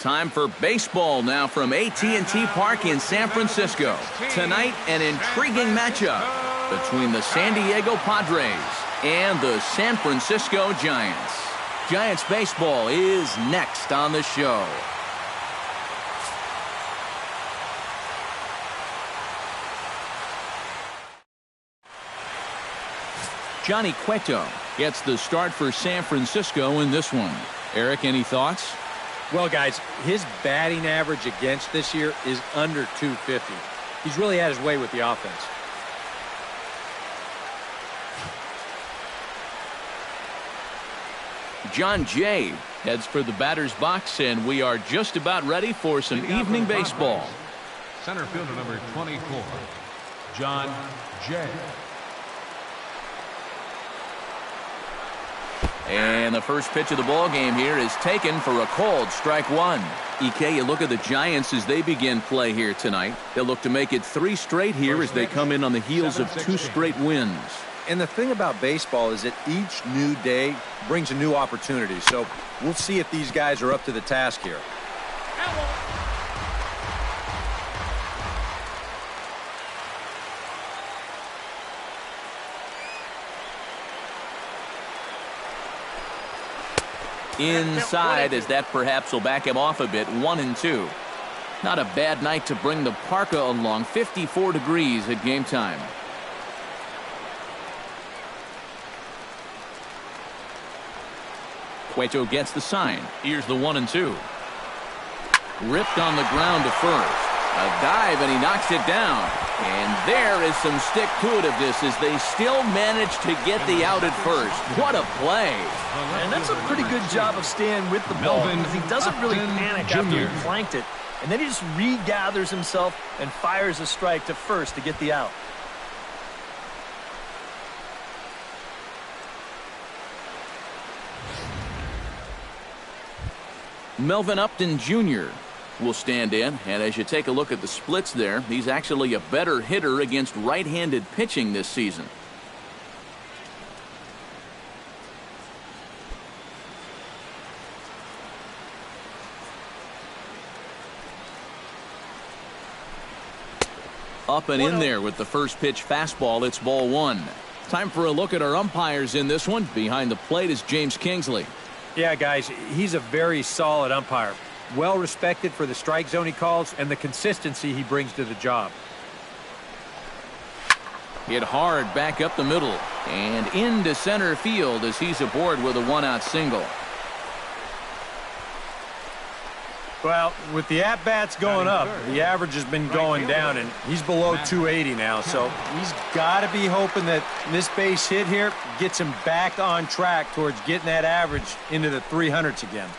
Time for baseball now from AT&T Park in San Francisco. Tonight, an intriguing matchup between the San Diego Padres and the San Francisco Giants. Giants baseball is next on the show. Johnny Cueto gets the start for San Francisco in this one. Eric, any thoughts? Well, guys, his batting average against this year is under 250. He's really had his way with the offense. John Jay heads for the batter's box, and we are just about ready for some evening baseball. Center fielder number 24, John Jay. And the first pitch of the ball game here is taken for a called strike one. EK, you look at the Giants as they begin play here tonight. They'll look to make it 3 straight here as they come in on the heels of 2 straight wins. And the thing about baseball is that each new day brings a new opportunity. So we'll see if these guys are up to the task here. Inside, as that perhaps will back him off a bit. 1-2. Not a bad night to bring the parka along. 54 degrees at game time. Cueto gets the sign. Here's the 1-2. Ripped on the ground to first. A dive, and he knocks it down. And there is some stick-to-itiveness as they still manage to get the out at first. What a play. And that's a pretty good job of staying with the ball, because he doesn't really panic after he flanked it. And then he just regathers himself and fires a strike to first to get the out. Melvin Upton Jr. will stand in, and as you take a look at the splits there, he's actually a better hitter against right-handed pitching this season. Up and in there with the first pitch fastball. It's ball 1. Time for a look at our umpires in this one. Behind the plate is James Kingsley. Yeah, guys, he's a very solid umpire. Well respected for the strike zone he calls and the consistency he brings to the job. Hit hard back up the middle and into center field as he's aboard with a 1-out single. Well, with the at-bats going up, the average has been going down, and he's below 280 now, so he's got to be hoping that this base hit here gets him back on track towards getting that average into the 300s again.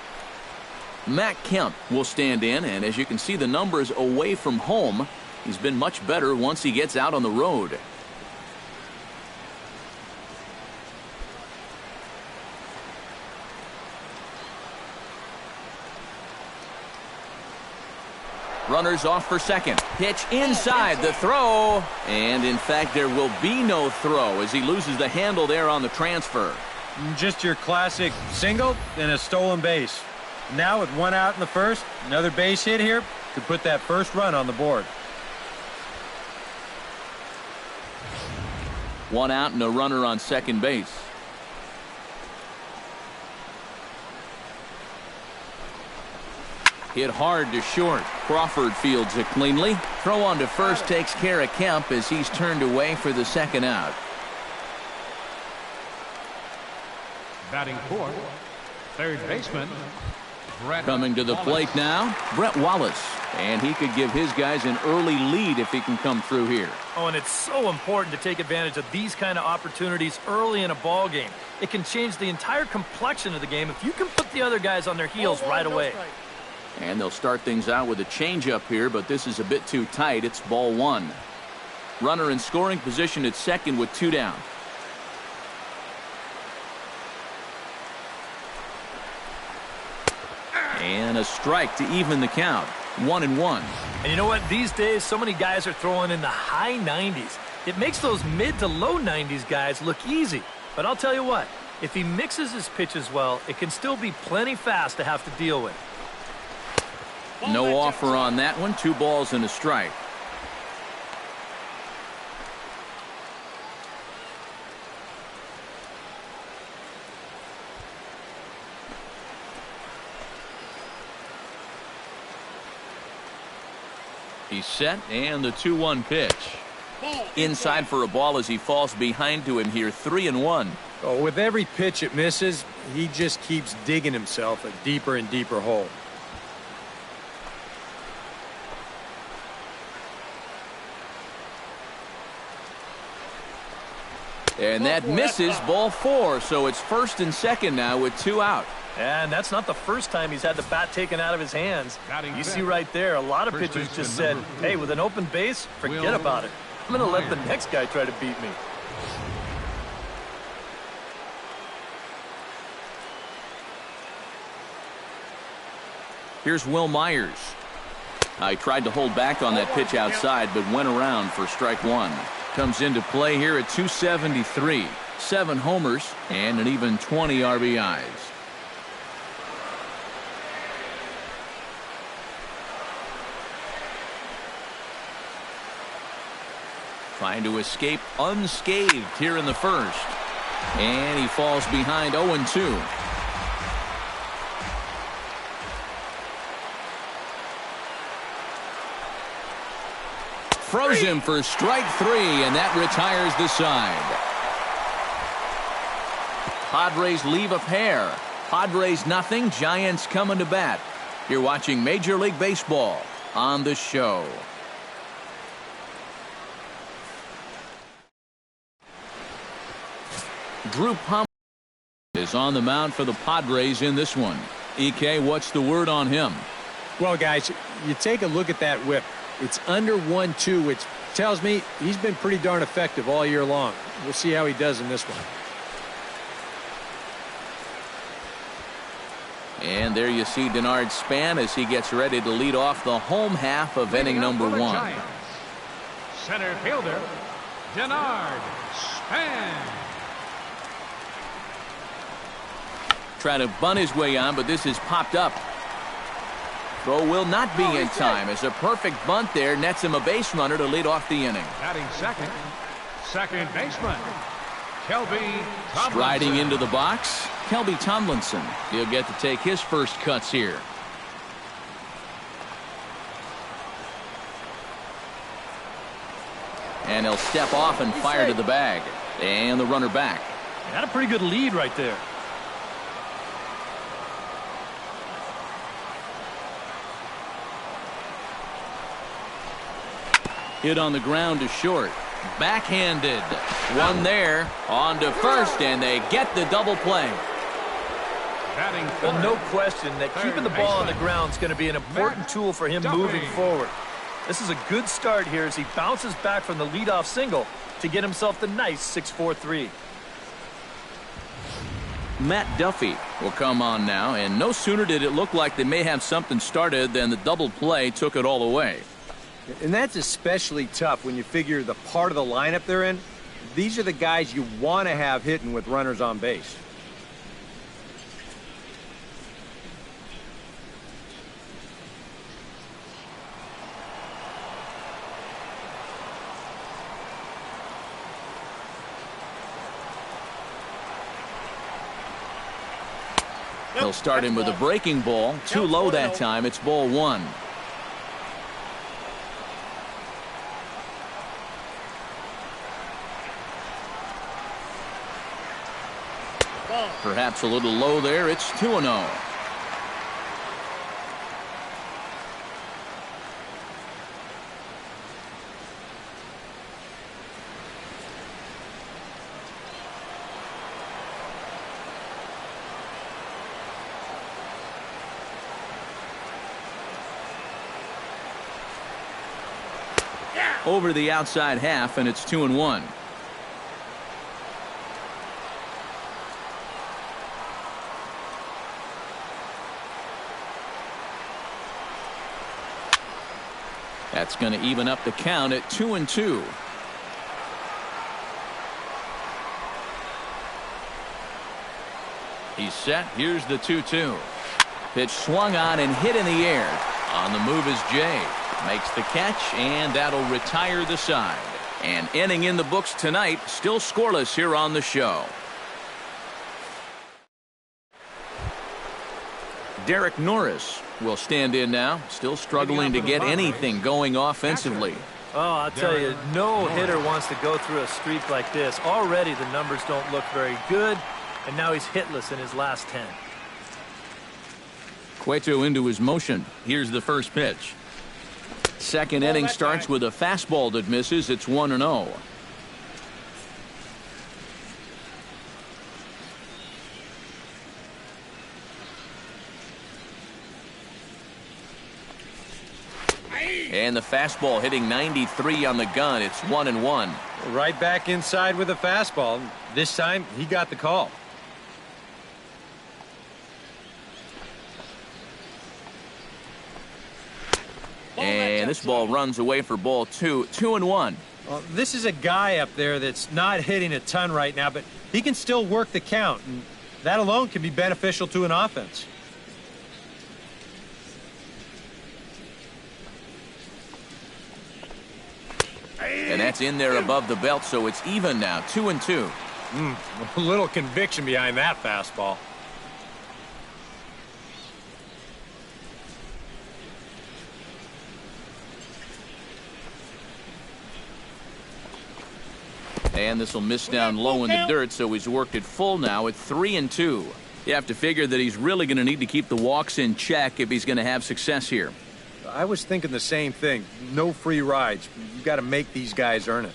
Matt Kemp will stand in, and as you can see the numbers away from home, he's been much better once he gets out on the road. Runners off for second. Pitch inside, the throw. And in fact, there will be no throw as he loses the handle there on the transfer. Just your classic single and a stolen base. Now with 1 out in the first, another base hit here to put that first run on the board. 1 out and a runner on second base. Hit hard to short. Crawford fields it cleanly. Throw on to first takes care of Kemp as he's turned away for the 2nd out. Batting fourth, third baseman, Brett. Coming to the plate now, Brett Wallace. And he could give his guys an early lead if he can come through here. Oh, and it's so important to take advantage of these kind of opportunities early in a ball game. It can change the entire complexion of the game if you can put the other guys on their heels right away. And they'll start things out with a changeup here, but this is a bit too tight. It's ball 1. Runner in scoring position at second with 2 down. And a strike to even the count. 1-1. And you know what? These days, so many guys are throwing in the high 90s. It makes those mid to low 90s guys look easy. But I'll tell you what, if he mixes his pitches well, it can still be plenty fast to have to deal with. No offer on that one. 2 balls and a strike. He's set, and the 2-1 pitch. Inside for a ball as he falls behind to him here, 3-1. Oh, with every pitch it misses, he just keeps digging himself a deeper and deeper hole. And that misses, ball 4, so it's first and second now with 2 out. And that's not the first time he's had the bat taken out of his hands. You see right there, a lot of pitchers just said, hey, with an open base, forget about it. I'm going to let the next guy try to beat me. Here's Will Myers. He tried to hold back on that pitch outside, but went around for strike 1. Comes into play here at 273. 7 homers and an even 20 RBIs. Trying to escape unscathed here in the first. And he falls behind 0-2. Throws him for strike 3, and that retires the side. Padres leave a pair. Padres nothing, Giants coming to bat. You're watching Major League Baseball on the show. Drew Pomeroy is on the mound for the Padres in this one. EK, what's the word on him? Well, guys, you take a look at that whip. It's under 1-2, which tells me he's been pretty darn effective all year long. We'll see how he does in this one. And there you see Denard Span as he gets ready to lead off the home half of inning number 1. Giants, center fielder, Denard Span. Trying to bunt his way on, but this is popped up. Throw will not be in time as a perfect bunt there nets him a base runner to lead off the inning. Batting second, second baseman, Kelby Tomlinson. Striding into the box, Kelby Tomlinson. He'll get to take his first cuts here. And he'll step off and fire to the bag. And the runner back. Got a pretty good lead right there. Hit on the ground to short. Backhanded. One there. On to first, and they get the double play. Well, no question that keeping the ball on the ground is going to be an important tool for him moving forward. This is a good start here as he bounces back from the leadoff single to get himself the nice 6-4-3. Matt Duffy will come on now, and no sooner did it look like they may have something started than the double play took it all away. And that's especially tough when you figure the part of the lineup they're in. These are the guys you want to have hitting with runners on base. They'll start him with a breaking ball. Too low that time. It's ball 1. Perhaps a little low there. It's 2-0. Over the outside half, and it's 2-1. That's going to even up the count at 2-2. He's set. Here's the 2-2. Pitch swung on and hit in the air. On the move is Jay. Makes the catch, and that'll retire the side. An inning in the books tonight, still scoreless here on the show. Derek Norris will stand in now, still struggling to get anything going offensively. Oh, I'll tell you, no hitter wants to go through a streak like this. Already the numbers don't look very good, and now he's hitless in his last 10. Cueto into his motion. Here's the first pitch. Second inning starts with a fastball that misses. It's 1-0. And the fastball hitting 93 on the gun. It's 1-1. Right back inside with a fastball. This time he got the call. And this ball runs away for ball 2. 2-1. Well, this is a guy up there that's not hitting a ton right now, but he can still work the count, and that alone can be beneficial to an offense. And that's in there above the belt, so it's even now. 2-2. A little conviction behind that fastball. And this will miss down low in the dirt, so he's worked it full now at 3-2. You have to figure that he's really going to need to keep the walks in check if he's going to have success here. I was thinking the same thing. No free rides. You've got to make these guys earn it.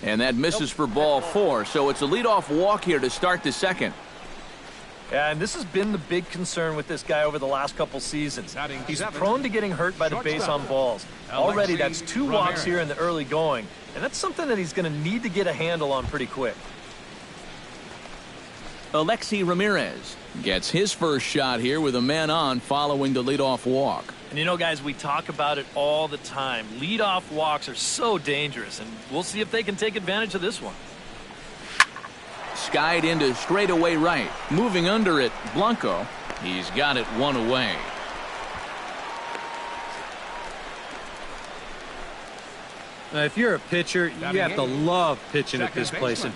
And that misses for ball 4, so it's a leadoff walk here to start the second. Yeah, and this has been the big concern with this guy over the last couple seasons. He's prone to getting hurt by the base on balls. Already, that's 2 walks here in the early going, and that's something that he's going to need to get a handle on pretty quick. Alexi Ramirez gets his first shot here with a man on following the leadoff walk. And you know, guys, we talk about it all the time. Leadoff walks are so dangerous, and we'll see if they can take advantage of this one. Skied into straightaway right. Moving under it, Blanco. He's got it 1 away. Now, if you're a pitcher, you have to love pitching at this place. And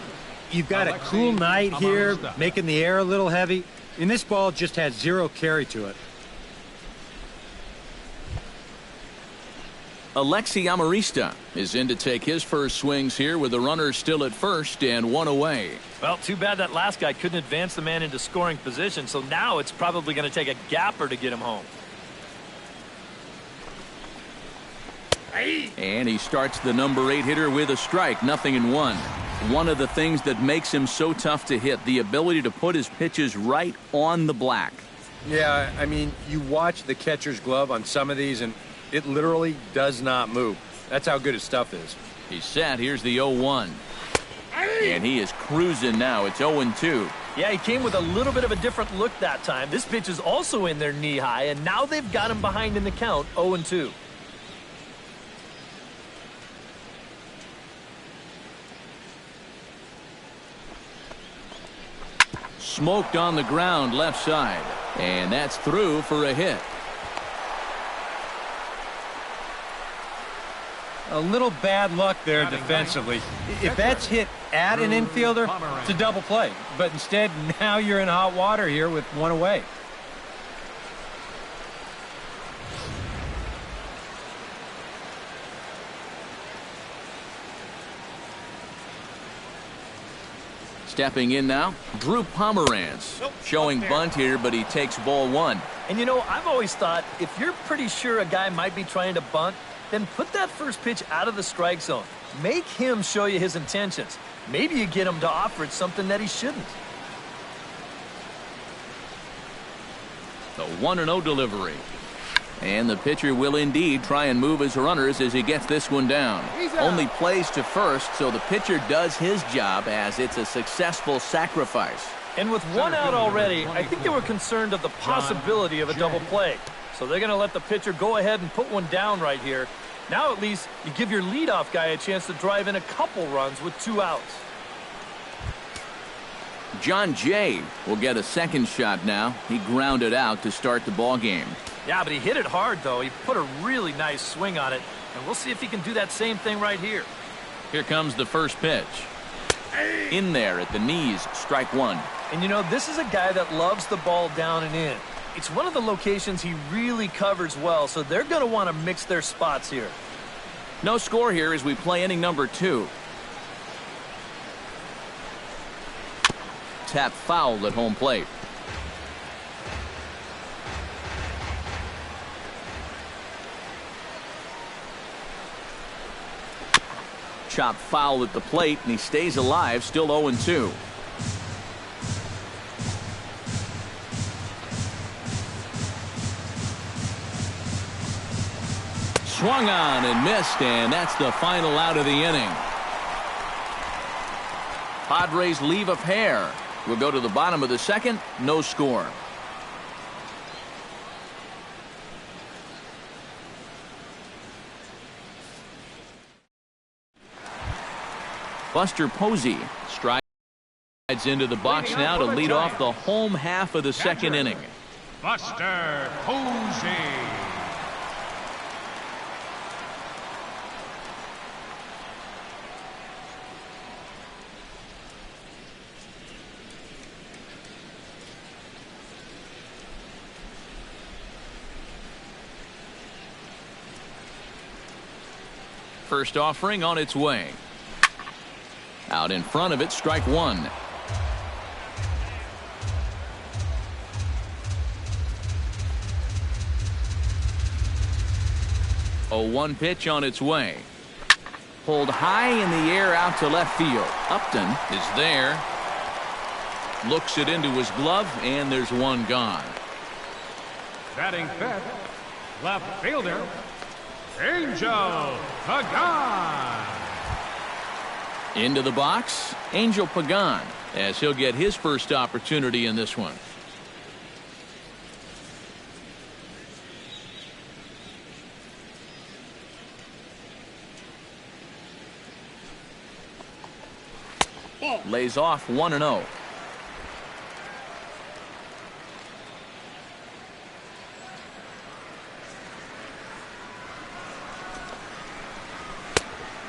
you've got a cool night here, making the air a little heavy. And this ball just has 0 carry to it. Alexi Amarista is in to take his first swings here with the runner still at first and 1 away. Well, too bad that last guy couldn't advance the man into scoring position, so now it's probably going to take a gapper to get him home. And he starts the number 8 hitter with a strike, 0-1. One of the things that makes him so tough to hit, the ability to put his pitches right on the black. Yeah, I mean, you watch the catcher's glove on some of these, and it literally does not move. That's how good his stuff is. He's set. Here's the 0-1. And he is cruising now. It's 0-2. Yeah, he came with a little bit of a different look that time. This pitch is also in there knee high, and now they've got him behind in the count, 0-2. Smoked on the ground left side. And that's through for a hit. A little bad luck there defensively. If that's hit at an infielder, it's a double play. But instead, now you're in hot water here with 1 away. Stepping in now, Drew Pomeranz. Showing bunt here, but he takes ball 1. And you know, I've always thought if you're pretty sure a guy might be trying to bunt, then put that first pitch out of the strike zone. Make him show you his intentions. Maybe you get him to offer it something that he shouldn't. The 1-0 delivery. And the pitcher will indeed try and move his runners as he gets this one down. Only plays to first, so the pitcher does his job as it's a successful sacrifice. And with 1 out already, I think they were concerned of the possibility of a double play. So they're going to let the pitcher go ahead and put one down right here. Now at least you give your leadoff guy a chance to drive in a couple runs with 2 outs. John Jay will get a second shot now. He grounded out to start the ball game. Yeah, but he hit it hard, though. He put a really nice swing on it, and we'll see if he can do that same thing right here. Here comes the first pitch. In there at the knees, strike one. And you know, this is a guy that loves the ball down and in. It's one of the locations he really covers well, so they're going to want to mix their spots here. No score here as we play inning number 2. Tap foul at home plate. Chop foul at the plate, and he stays alive, still 0-2. Swung on and missed, and that's the final out of the inning. Padres leave a pair. We'll go to the bottom of the second, no score. Buster Posey strides into the box now to lead off the home half of the second inning. Buster Posey. First offering on its way. Out in front of it, strike one. A 1 pitch on its way. Pulled high in the air out to left field. Upton is there. Looks it into his glove, and there's one gone. Batting fifth, left fielder, Angel Pagan. Into the box, Angel Pagan, as he'll get his first opportunity in this one. Lays off 1-0.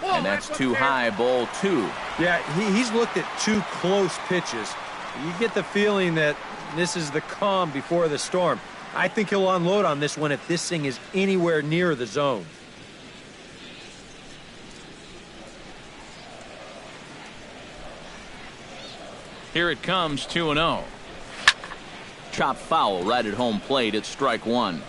And that's too high, ball 2. Yeah, he's looked at 2 close pitches. You get the feeling that this is the calm before the storm. I think he'll unload on this one if this thing is anywhere near the zone. Here it comes, 2-0. Chop foul right at home plate. It's strike one.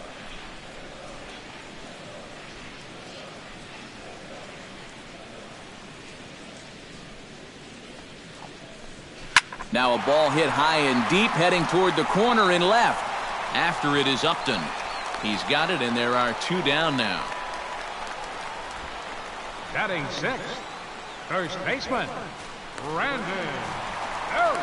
Now a ball hit high and deep, heading toward the corner and left. After it is Upton. He's got it, and there are 2 down now. Batting sixth, first baseman, Brandon Belt.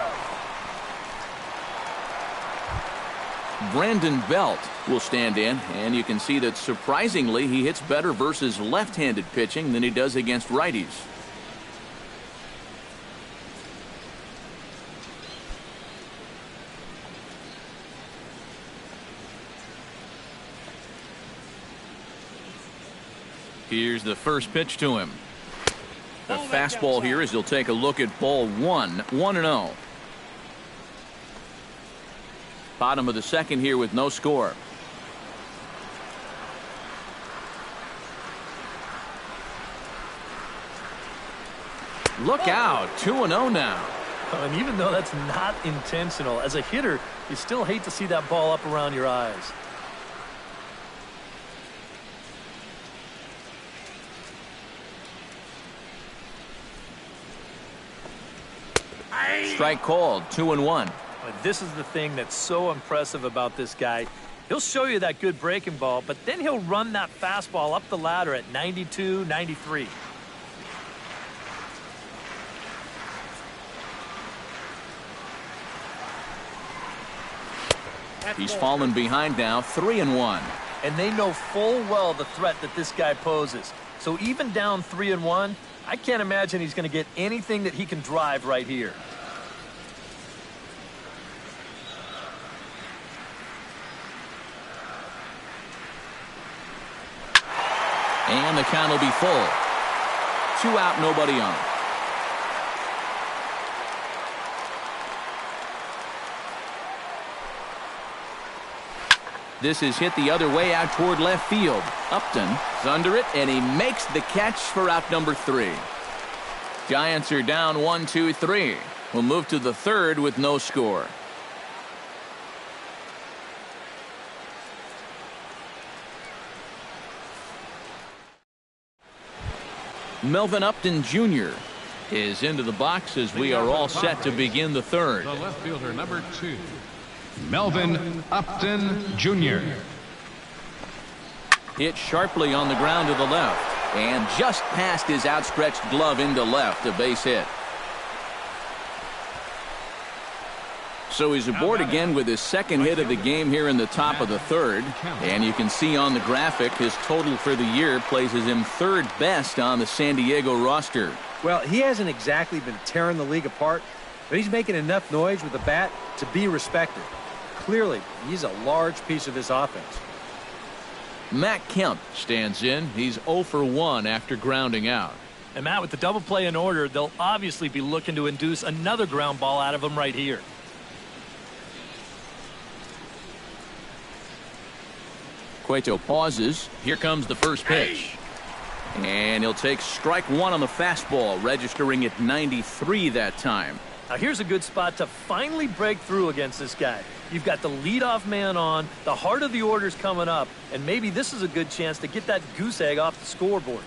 Brandon Belt will stand in, and you can see that surprisingly he hits better versus left-handed pitching than he does against righties. Here's the first pitch to him. The fastball here as he'll take a look at ball 1, 1-0. Bottom of the second here with no score. Look out, 2-0 now. And even though that's not intentional, as a hitter, you still hate to see that ball up around your eyes. Strike called, 2-1. But this is the thing that's so impressive about this guy. He'll show you that good breaking ball, but then he'll run that fastball up the ladder at 92, 93. He's fallen behind now, 3-1. And they know full well the threat that this guy poses. So even down 3-1, I can't imagine he's going to get anything that he can drive right here. And the count will be full. 2 out, nobody on. This is hit the other way out toward left field. Upton is under it, and he makes the catch for out number 3. Giants are down 1-2-3. We'll move to the third with no score. Melvin Upton Jr. is into the box as we are all set to begin the third. The left fielder, number 2, Melvin Upton Jr. Hit sharply on the ground to the left and just past his outstretched glove into left, a base hit. So he's aboard again with his second hit of the game here in the top of the third. And you can see on the graphic his total for the year places him third best on the San Diego roster. Well, he hasn't exactly been tearing the league apart, but he's making enough noise with the bat to be respected. Clearly, he's a large piece of this offense. Matt Kemp stands in. He's 0 for 1 after grounding out. And Matt, with the double play in order, they'll obviously be looking to induce another ground ball out of him right here. Cueto pauses. Here comes the first pitch. And he'll take strike 1 on the fastball, registering at 93 that time. Now here's a good spot to finally break through against this guy. You've got the leadoff man on, the heart of the order's coming up, and maybe this is a good chance to get that goose egg off the scoreboard.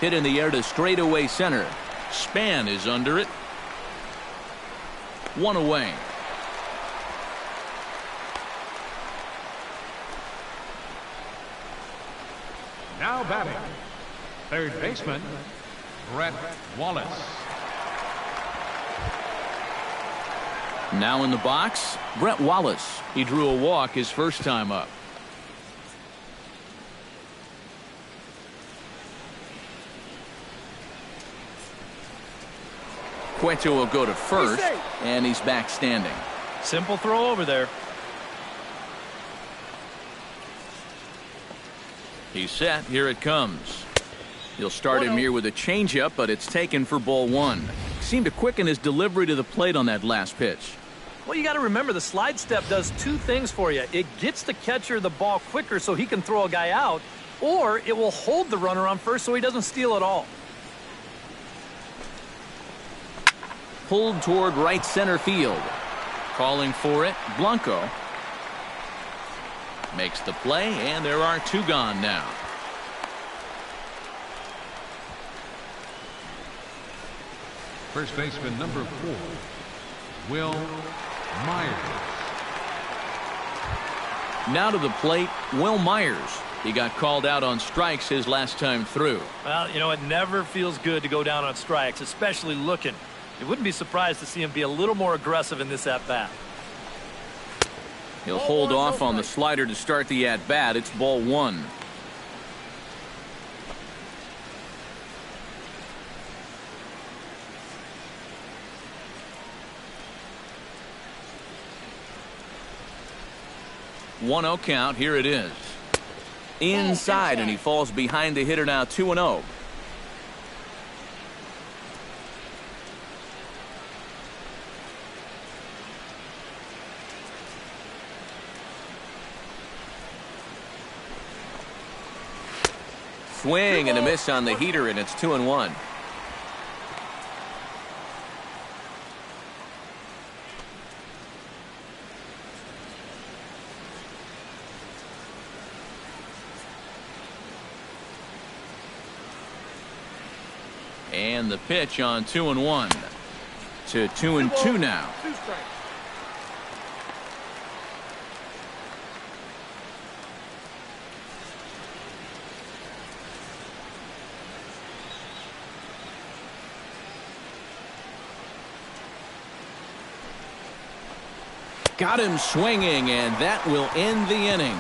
Hit in the air to straightaway center. Span is under it. 1 away. Now batting, third baseman, Brett Wallace. Now in the box, Brett Wallace. He drew a walk his first time up. Cueto will go to first, and he's back standing. Simple throw over there. He's set. Here it comes. He'll start him here with a changeup, but it's taken for ball 1. Seemed to quicken his delivery to the plate on that last pitch. Well, you got to remember the slide step does 2 things for you. It gets the catcher the ball quicker so he can throw a guy out, or it will hold the runner on first so he doesn't steal it all. Pulled toward right center field. Calling for it, Blanco. Makes the play, and there are 2 gone now. First baseman, number 4, Will Myers. Now to the plate, Will Myers. He got called out on strikes his last time through. Well, you know, it never feels good to go down on strikes, especially looking. You wouldn't be surprised to see him be a little more aggressive in this at-bat. He'll hold off on the slider to start the at-bat. It's ball 1. One-0 count. Here it is. Inside, and he falls behind the hitter now. 2-0. Swing and a miss on the heater, and it's 2-1. And the pitch on 2-1 to 2-2 now. Got him swinging, and that will end the inning.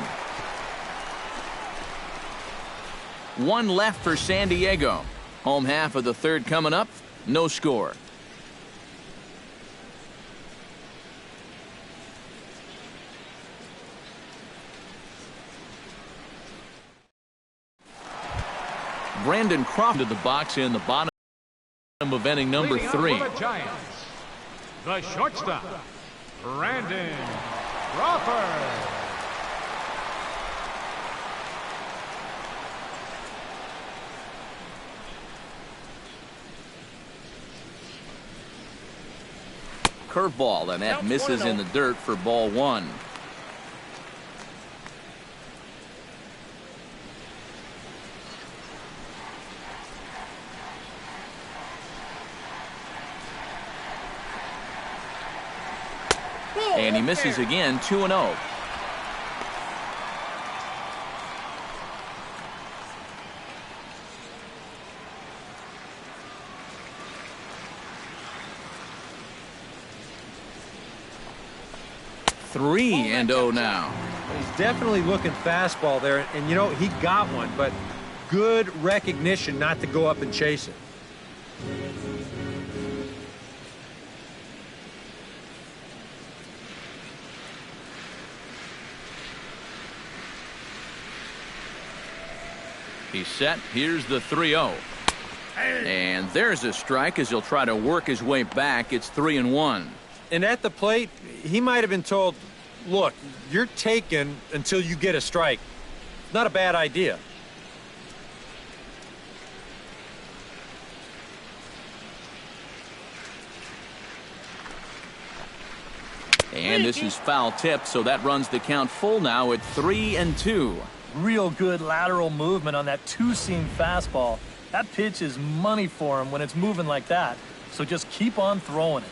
1 left for San Diego. Home half of the third coming up. No score. Brandon Crawford to the box in the bottom of inning number 3. For the Giants, the shortstop, Brandon Crawford. Curveball, and that misses in the dirt for ball 1. And he misses again, 2-0. Three and 0 now. He's definitely looking fastball there, and you know, he got one, but good recognition not to go up and chase it. He's set. Here's the 3-0. And there's a strike as he'll try to work his way back. It's 3-1. And at the plate, he might have been told, look, you're taken until you get a strike. Not a bad idea. And this is foul tip, so that runs the count full now at 3-2. Real good lateral movement on that two-seam fastball. That pitch is money for him when it's moving like that. So just keep on throwing it.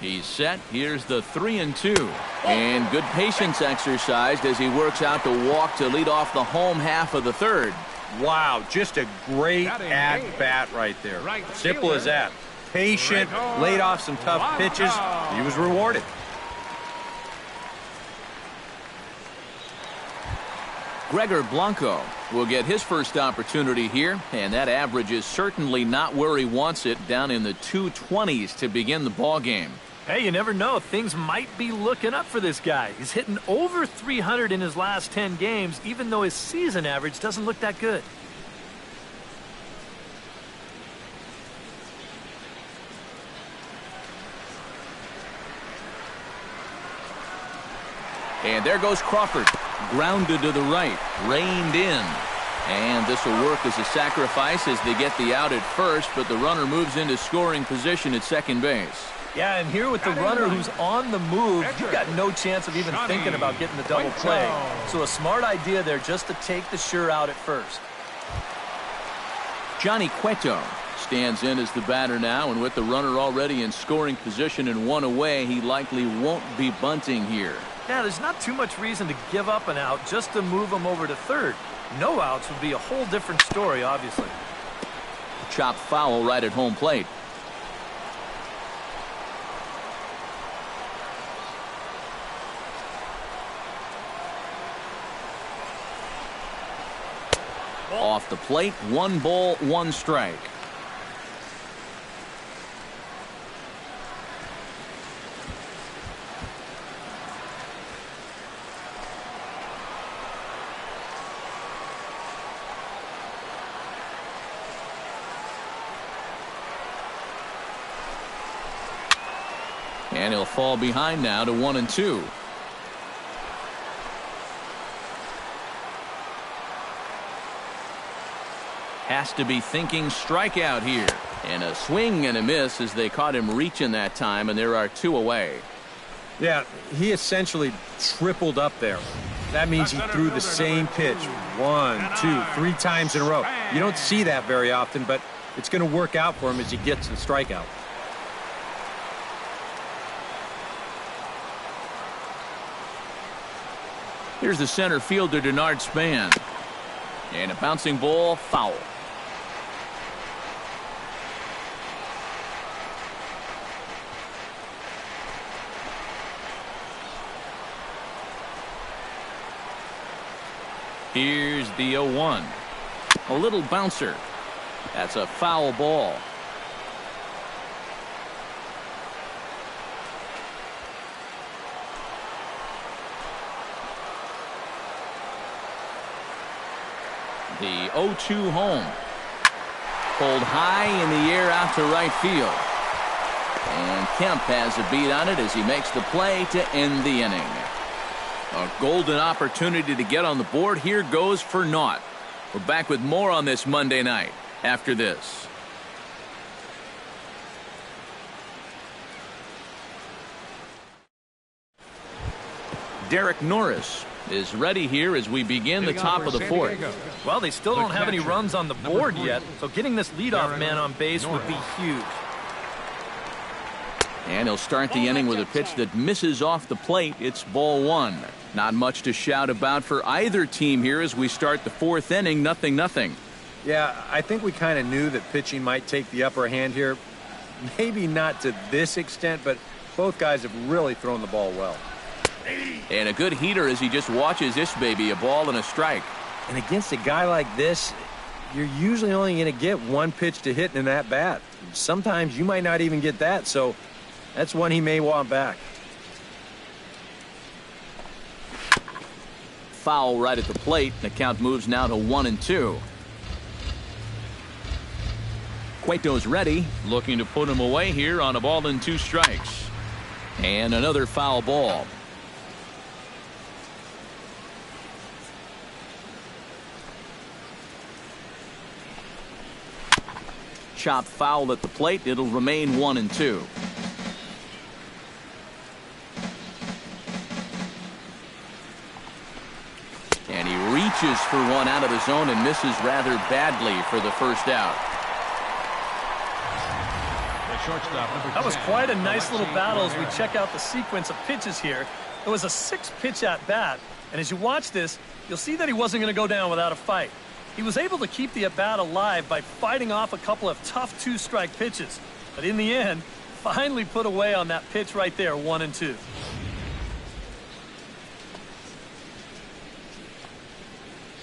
He's set. Here's the 3-2. And good patience exercised as he works out the walk to lead off the home half of the third. Wow, just a great at-bat right there. Simple as that. Patient, laid off some tough pitches. He was rewarded. Gregor Blanco will get his first opportunity here, and that average is certainly not where he wants it, down in the 220s to begin the ball game. Hey, you never know. Things might be looking up for this guy. He's hitting over 300 in his last 10 games, even though his season average doesn't look that good. And there goes Crawford. Grounded to the right. Reined in. And this will work as a sacrifice as they get the out at first, but the runner moves into scoring position at second base. Yeah, and here with the runner who's on the move, you've got no chance of even thinking about getting the double play. So a smart idea there just to take the sure out at first. Johnny Cueto stands in as the batter now, and with the runner already in scoring position and one away, he likely won't be bunting here. Yeah, there's not too much reason to give up an out just to move him over to third. No outs would be a whole different story, obviously. Chopped foul right at home plate. Off the plate, 1 ball, 1 strike. And he'll fall behind now to 1-2. Has to be thinking strikeout here. And a swing and a miss as they caught him reaching that time, and there are 2 away. Yeah, he essentially tripled up there. That means he threw the same pitch 1, 2, 3 times in a row. You don't see that very often, but it's going to work out for him as he gets the strikeout. Here's the center fielder, Denard Span. And a bouncing ball, foul. Here's the 0-1. A little bouncer. That's a foul ball. The 0-2 home. Pulled high in the air out to right field. And Kemp has a beat on it as he makes the play to end the inning. A golden opportunity to get on the board here goes for naught. We're back with more on this Monday night after this. Derek Norris is ready here as we begin the top of the fourth. Well, they still don't have any runs on the board yet, so getting this leadoff man on base would be huge. And he'll start the inning with a pitch that misses off the plate. It's ball one. Not much to shout about for either team here as we start the fourth inning. 0-0. Yeah, I think we kind of knew that pitching might take the upper hand here. Maybe not to this extent, but both guys have really thrown the ball well. And a good heater as he just watches this baby, a ball and a strike. And against a guy like this, you're usually only going to get one pitch to hit in that bat. Sometimes you might not even get that, so that's one he may want back. Foul right at the plate. The count moves now to 1-2. Cueto's ready, looking to put him away here on a ball and 2 strikes. And another foul ball. Chop foul at the plate. It'll remain 1-2. And he reaches for one out of the zone and misses rather badly for the first out. That was quite a nice little battle as we check out the sequence of pitches here. It was a 6-pitch at bat, and as you watch this, you'll see that he wasn't going to go down without a fight. He was able to keep the at-bat alive by fighting off a couple of tough 2-strike pitches. But in the end, finally put away on that pitch right there, 1-2.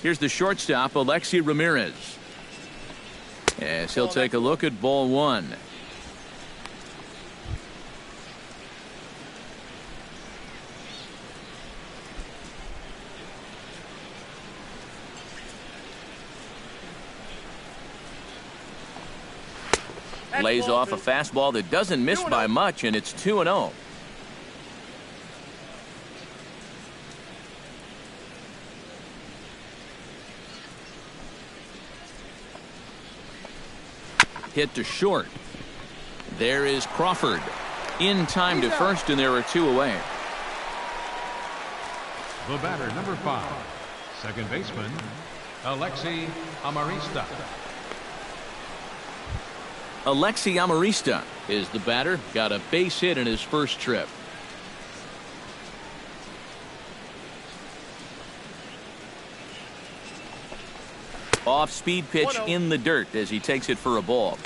Here's the shortstop, Alexi Ramirez. Yes, he'll take a look at ball one. Lays off a fastball that doesn't miss by much, and it's 2-0. Hit to short. There is Crawford. In time to first, and there are 2 away. The batter, number 5, second baseman, Alexi Amarista. Alexi Amarista is the batter. Got a base hit in his first trip. Off-speed pitch in the dirt as he takes it for a ball.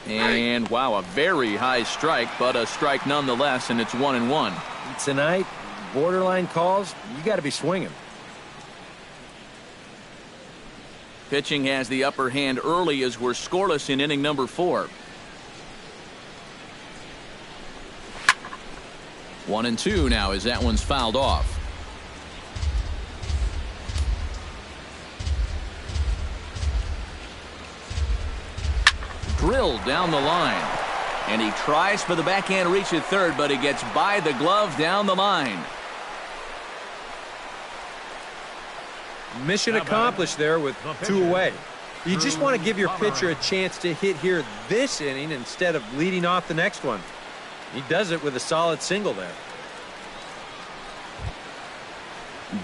And wow, a very high strike, but a strike nonetheless, and it's 1-1. Tonight, borderline calls, you got to be swinging. Pitching has the upper hand early as we're scoreless in inning number 4. 1-2 now as that one's fouled off. Drilled down the line, and he tries for the backhand reach at third, but he gets by the glove down the line. Mission accomplished there with 2 away. You just want to give your pitcher a chance to hit here this inning instead of leading off the next one. He does it with a solid single there.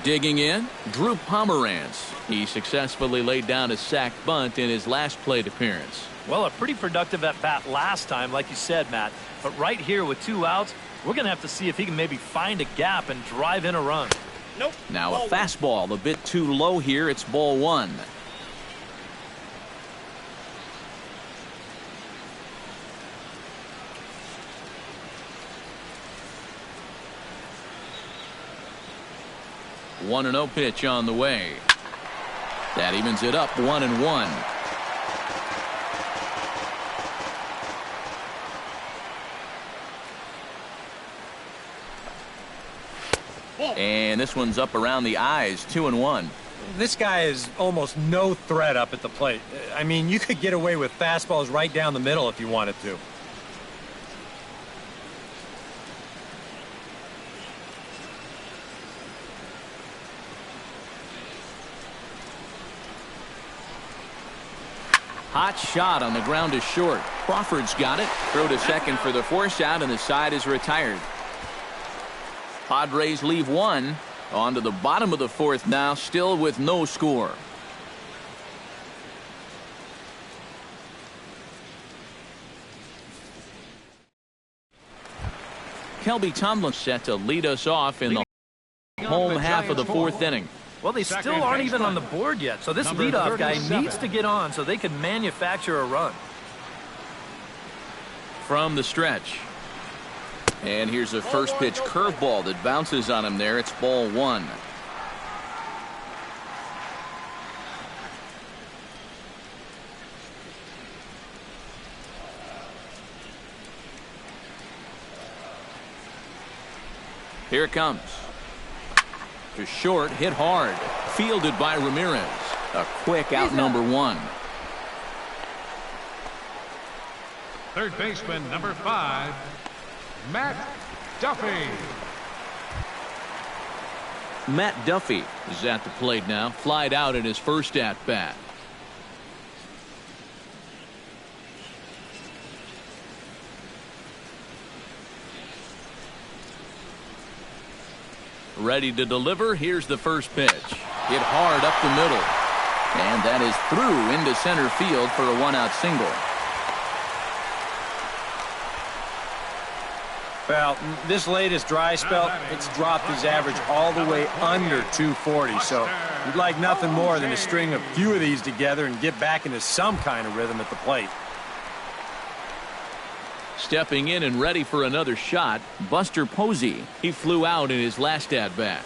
Digging in, Drew Pomeranz. He successfully laid down a sac bunt in his last plate appearance. Well, a pretty productive at-bat last time, like you said, Matt. But right here with 2 outs, we're going to have to see if he can maybe find a gap and drive in a run. Nope. Now a fastball a bit too low here. It's ball 1. One and 0 pitch on the way. That evens it up 1-1. And this one's up around the eyes, 2-1. This guy is almost no threat up at the plate. I mean, you could get away with fastballs right down the middle if you wanted to. Hot shot on the ground is short. Crawford's got it. Throw to second for the force out, and the side is retired. Padres leave one. On to the bottom of the fourth now, still with no score. Kelby Tomlin set to lead us off in the home half of the fourth inning. Well, they still aren't even on the board yet, so this leadoff guy needs to get on so they can manufacture a run. From the stretch. And here's a first pitch curveball that bounces on him there. It's ball one. Here it comes. To short, hit hard. Fielded by Ramirez. A quick out number one. Third baseman, number 5, Matt Duffy. Matt Duffy is at the plate now. Flied out in his first at bat. Ready to deliver. Here's the first pitch. Hit hard up the middle. And that is through into center field for a one-out single. Well, this latest dry spell, it's dropped his average all the way under 240. So you'd like nothing more than to string a few of these together and get back into some kind of rhythm at the plate. Stepping in and ready for another shot, Buster Posey. He flew out in his last at-bat.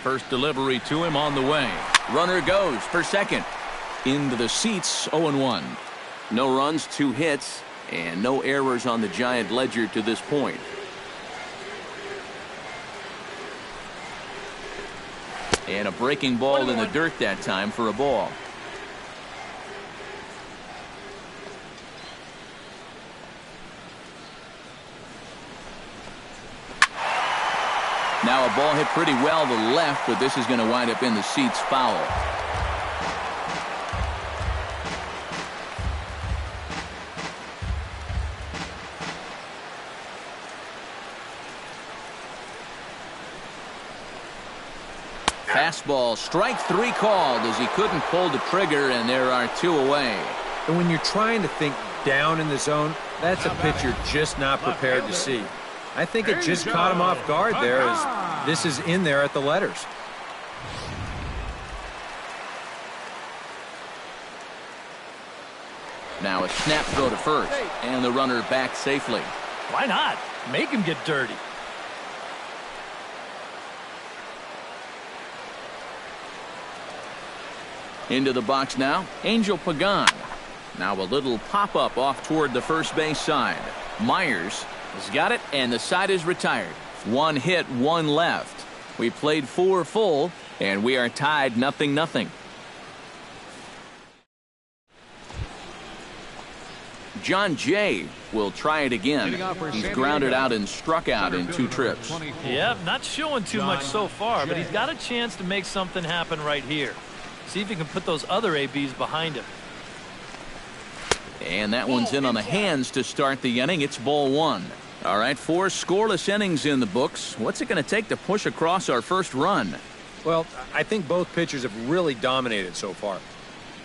First delivery to him on the way. Runner goes for second. Into the seats, 0-1. No runs, 2 hits, and no errors on the Giant ledger to this point. And a breaking ball in the dirt that time for a ball. Now a ball hit pretty well to the left, but this is going to wind up in the seats foul. Fastball, strike 3 called as he couldn't pull the trigger, and there are 2 away. And when you're trying to think down in the zone, that's a pitch you're just not prepared to see. I think it just caught him off guard there as this is in there at the letters. Now a snap throw to first, and the runner back safely. Why not? Make him get dirty. Into the box now, Angel Pagan. Now a little pop-up off toward the first base side. Myers has got it, and the side is retired. 1 hit, 1 left. We played 4 full, and we are tied 0-0. John Jay will try it again. He's grounded out and struck out in 2 trips. Yep, not showing too much so far, but he's got a chance to make something happen right here. See if he can put those other ABs behind him. And that one's in on the hands to start the inning. It's ball 1. All right, 4 scoreless innings in the books. What's it going to take to push across our first run? Well, I think both pitchers have really dominated so far.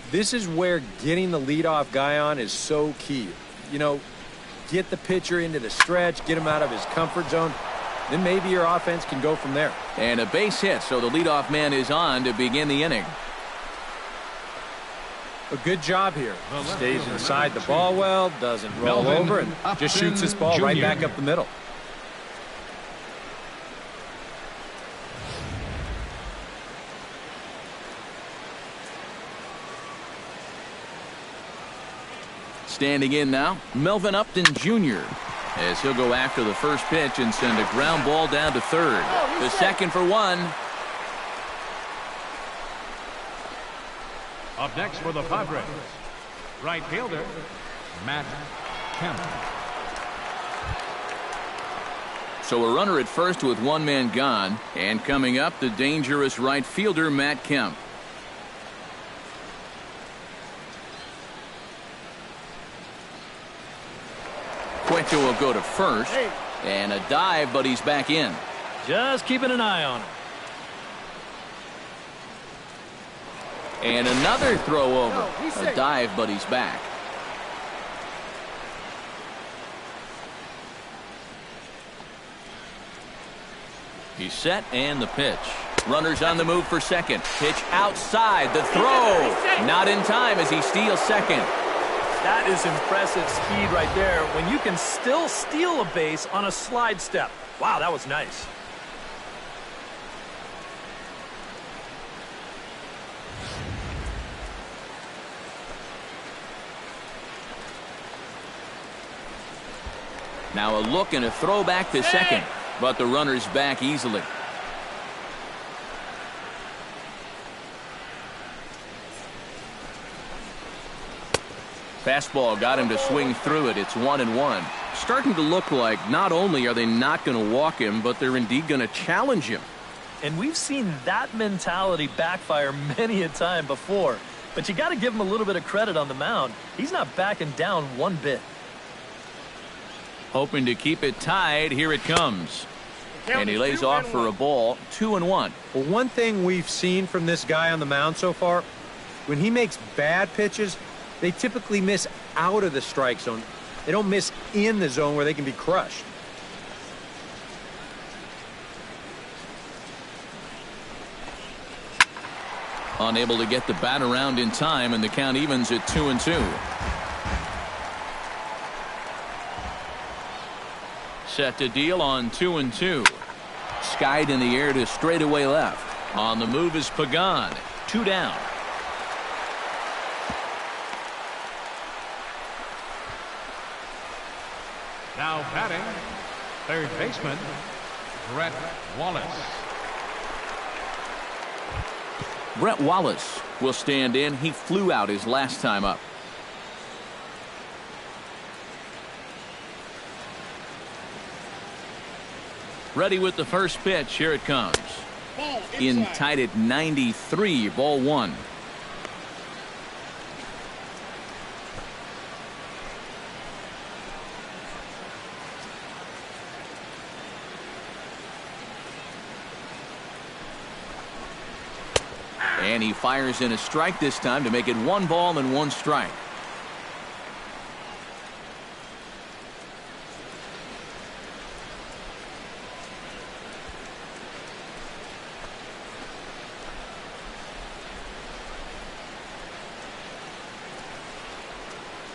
This is where getting the leadoff guy on is so key. You know, get the pitcher into the stretch, get him out of his comfort zone, then maybe your offense can go from there. And a base hit, so the leadoff man is on to begin the inning. A good job here. Stays inside the ball well, doesn't roll over, and just shoots this ball right back up the middle. Standing in now, Melvin Upton Jr. as he'll go after the first pitch and send a ground ball down to third. The second for one. Up next for the Padres, right fielder, Matt Kemp. So a runner at first with one man gone, and coming up, the dangerous right fielder, Matt Kemp. Cueto will go to first, and a dive, but he's back in. Just keeping an eye on him. And another throw over. A dive, but he's back. He's set, and the pitch. Runners on the move for second. Pitch outside. The throw. Not in time as he steals second. That is impressive speed right there when you can still steal a base on a slide step. Wow, that was nice. Now a look and a throw back to second, but the runner's back easily. Fastball got him to swing through it. It's 1-1. Starting to look like not only are they not going to walk him, but they're indeed going to challenge him. And we've seen that mentality backfire many a time before. But you got to give him a little bit of credit on the mound. He's not backing down one bit. Hoping to keep it tied. Here it comes. And he lays off for a ball. 2-1. Well, one thing we've seen from this guy on the mound so far, when he makes bad pitches, they typically miss out of the strike zone. They don't miss in the zone where they can be crushed. Unable to get the bat around in time, and the count evens at 2-2. Set to deal on 2-2. Skied in the air to straightaway left. On the move is Pagan. 2 down. Now batting, third baseman, Brett Wallace. Brett Wallace will stand in. He flew out his last time up. Ready with the first pitch. Here it comes. In tied at 93, ball 1. And he fires in a strike this time to make it 1 ball and 1 strike.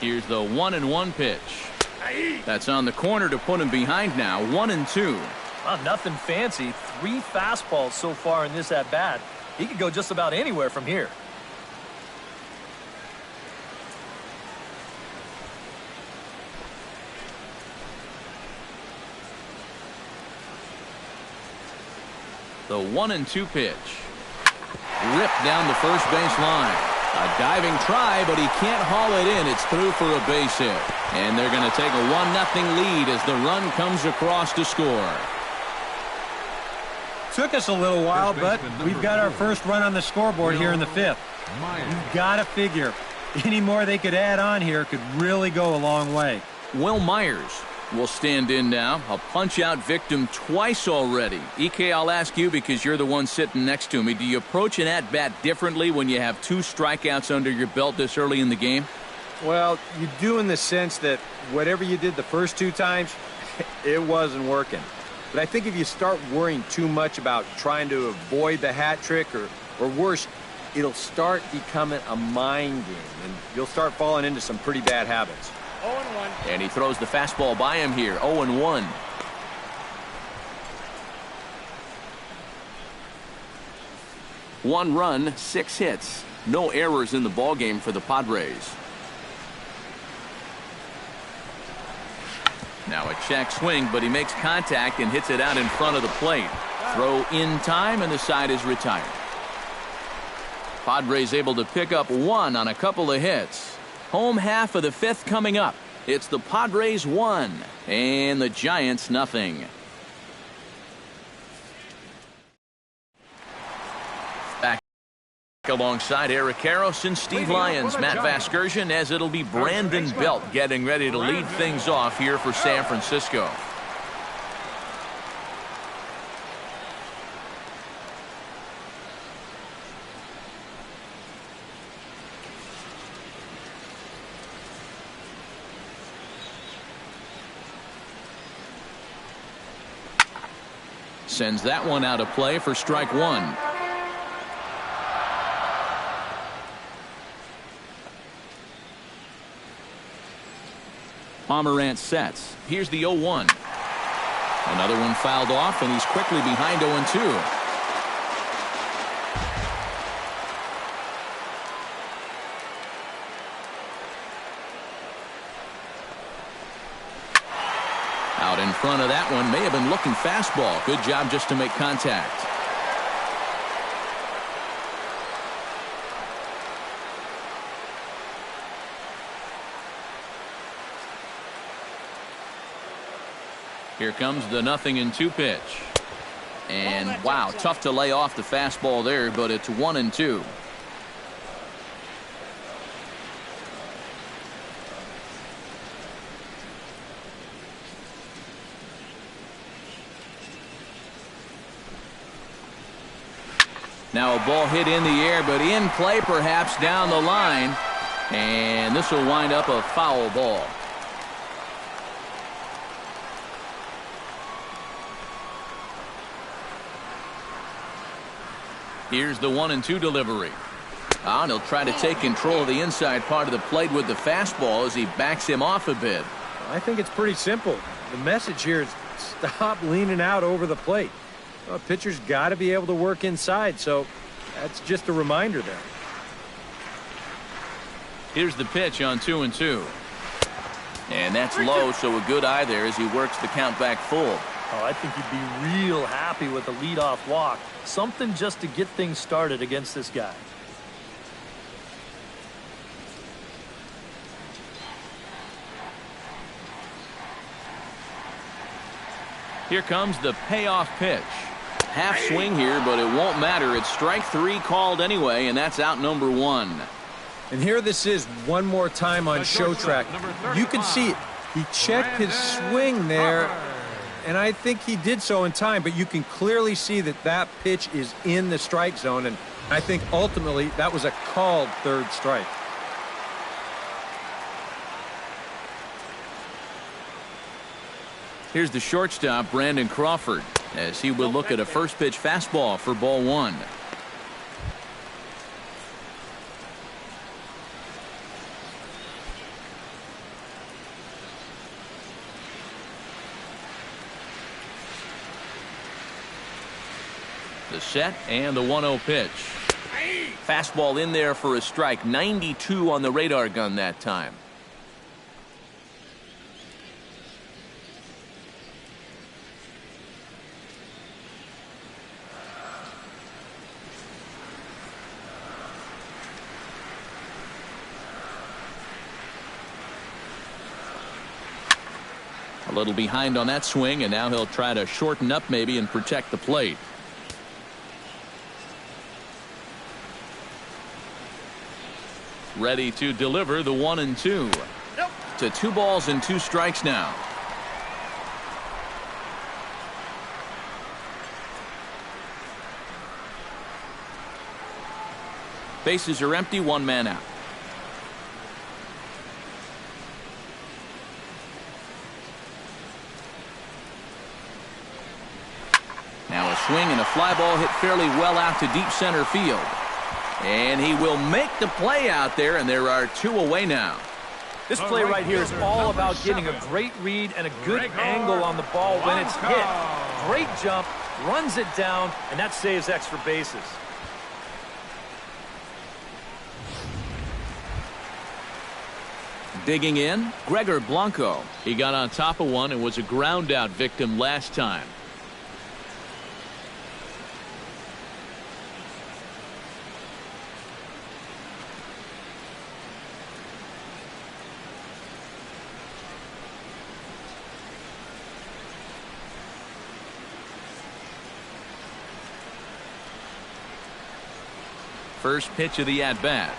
Here's the 1-1 pitch. That's on the corner to put him behind now. 1-2. Well, nothing fancy. 3 fastballs so far in this at bat. He could go just about anywhere from here. The 1-2 pitch. Ripped down the first base line. A diving try, but he can't haul it in. It's through for a base hit. And they're going to take a 1-0 lead as the run comes across to score. Took us a little while, but we've got our first run on the scoreboard here in the 5th. You've got to figure any more they could add on here could really go a long way. Will Myers will stand in now. A punch-out victim twice already. EK, I'll ask you because you're the one sitting next to me. Do you approach an at-bat differently when you have 2 strikeouts under your belt this early in the game? Well, you do in the sense that whatever you did the first 2 times, it wasn't working. But I think if you start worrying too much about trying to avoid the hat trick or worse, it'll start becoming a mind game, and you'll start falling into some pretty bad habits. 0-1. And he throws the fastball by him here. 0-1. One run, 6 hits. No errors in the ballgame for the Padres. Now a check swing, but he makes contact and hits it out in front of the plate. Throw in time, and the side is retired. Padres able to pick up 1 on a couple of hits. Home half of the 5th coming up. It's the Padres 1 and the Giants nothing. Back alongside Eric Karros and Steve Lyons, Matt Vasgersian, as it'll be Brandon Belt getting ready to lead things off here for San Francisco. Sends that one out of play for strike 1. Pomerantz sets. Here's the 0-1. Another one fouled off, and he's quickly behind 0-2. Out in front of that one, may have been looking fastball. Good job just to make contact. Here comes the 0-2 pitch. And wow, tough to lay off the fastball there, but it's 1-2. Now a ball hit in the air, but in play perhaps down the line. And this will wind up a foul ball. Here's the 1-2 delivery. And he'll try to take control of the inside part of the plate with the fastball as he backs him off a bit. I think it's pretty simple. The message here is stop leaning out over the plate. Well, pitcher's got to be able to work inside, so that's just a reminder there. Here's the pitch on 2-2. And that's low, so a good eye there as he works the count back full. Oh, I think he'd be real happy with a leadoff walk. Something just to get things started against this guy. Here comes the payoff pitch. Half swing here, but it won't matter. It's strike 3 called anyway, and that's out number 1. And here this is one more time on show track. You can see it. He checked his swing there, and I think he did so in time, but you can clearly see that that pitch is in the strike zone, and I think ultimately that was a called third strike. Here's the shortstop, Brandon Crawford, as he will look at a first pitch fastball for ball 1. The set and the 1-0 pitch. Fastball in there for a strike. 92 on the radar gun that time. A little behind on that swing, and now he'll try to shorten up maybe and protect the plate. Ready to deliver the 1-2. Nope. To 2 balls and 2 strikes now. Bases are empty, 1 man out. Now a swing and a fly ball hit fairly well out to deep center field. And he will make the play out there, and there are 2 away now. This play right here is all about getting a great read and a good angle on the ball when it's hit. Great jump, runs it down, and that saves extra bases. Digging in, Gregor Blanco. He got on top of one and was a ground out victim last time. First pitch of the at-bat.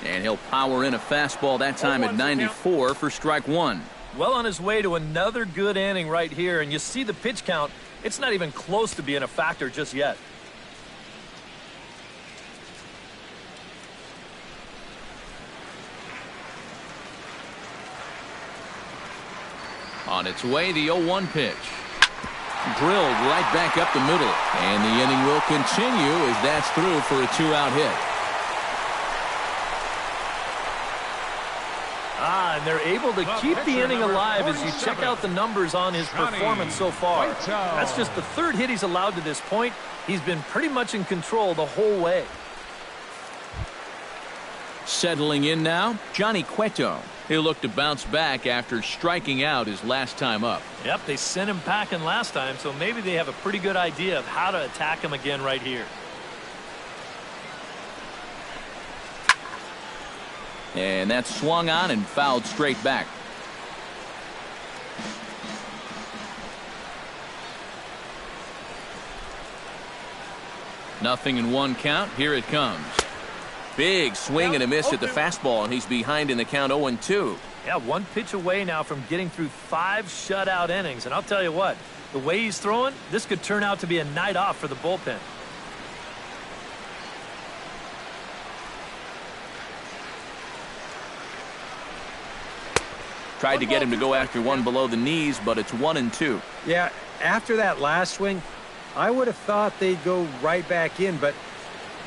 And he'll power in a fastball that time at 94 for strike 1. Well on his way to another good inning right here, and you see the pitch count. It's not even close to being a factor just yet. On its way, the 0-1 pitch. Drilled right back up the middle. And the inning will continue as that's through for a 2-out hit. And they're able to keep the inning alive as you check out the numbers on his performance so far. That's just the 3rd hit he's allowed to this point. He's been pretty much in control the whole way. Settling in now, Johnny Cueto. He'll look to bounce back after striking out his last time up. Yep, they sent him packing last time, so maybe they have a pretty good idea of how to attack him again right here. And that's swung on and fouled straight back. Nothing in 1 count. Here it comes. Big swing and a miss at the fastball, and he's behind in the count 0-2. Yeah, 1 pitch away now from getting through 5 shutout innings. And I'll tell you what, the way he's throwing, this could turn out to be a night off for the bullpen. Tried to get him to go after one below the knees, but it's 1-2. Yeah, after that last swing, I would have thought they'd go right back in, but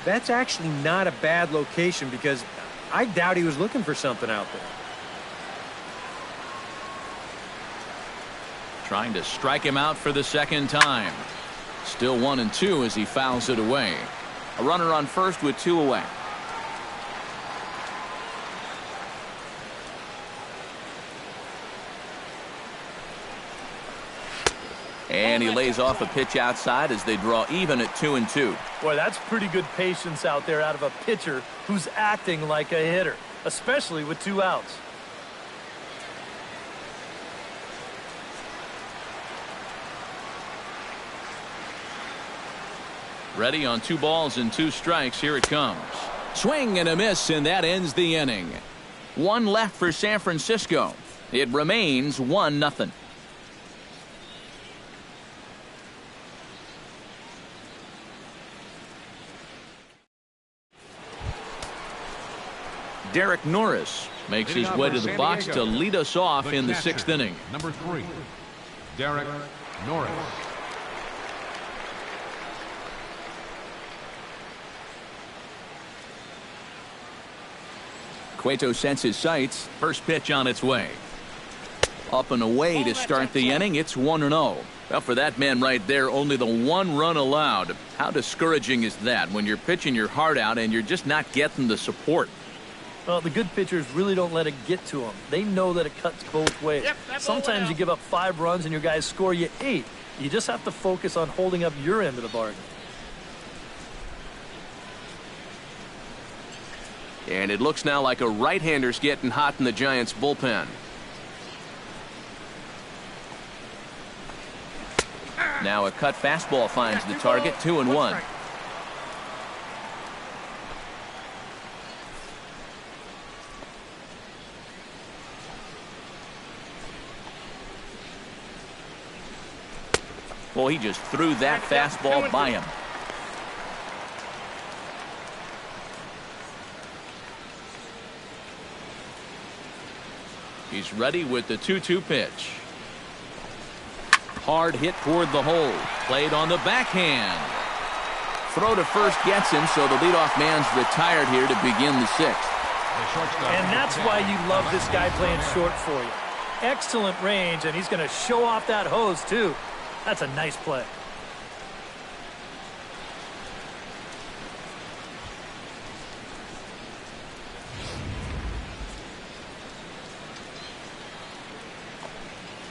that's actually not a bad location because I doubt he was looking for something out there. Trying to strike him out for the 2nd time. Still 1-2 as he fouls it away. A runner on first with 2 away. And he lays off a pitch outside as they draw even at 2-2. Boy, that's pretty good patience out there out of a pitcher who's acting like a hitter, especially with 2 outs. Ready on 2 balls and 2 strikes. Here it comes. Swing and a miss, and that ends the inning. 1 left for San Francisco. It remains 1-0. Derek Norris makes his way to the box to lead us off in the 6th inning. Number 3, Derek Norris. Cueto sets his sights. First pitch on its way. Up and away to start the inning. It's 1-0. Well, for that man right there, only the 1 run allowed. How discouraging is that when you're pitching your heart out and you're just not getting the support? Well, the good pitchers really don't let it get to them. They know that it cuts both ways. Sometimes you give up 5 runs and your guys score you 8. You just have to focus on holding up your end of the bargain. And it looks now like a right-hander's getting hot in the Giants' bullpen. Now a cut fastball finds the target. 2-1. Well, he just threw that fastball by him. He's ready with the 2-2 pitch. Hard hit toward the hole. Played on the backhand. Throw to first gets him, so the leadoff man's retired here to begin the sixth. And that's why you love this guy playing short for you. Excellent range, and he's going to show off that hose, too. That's a nice play.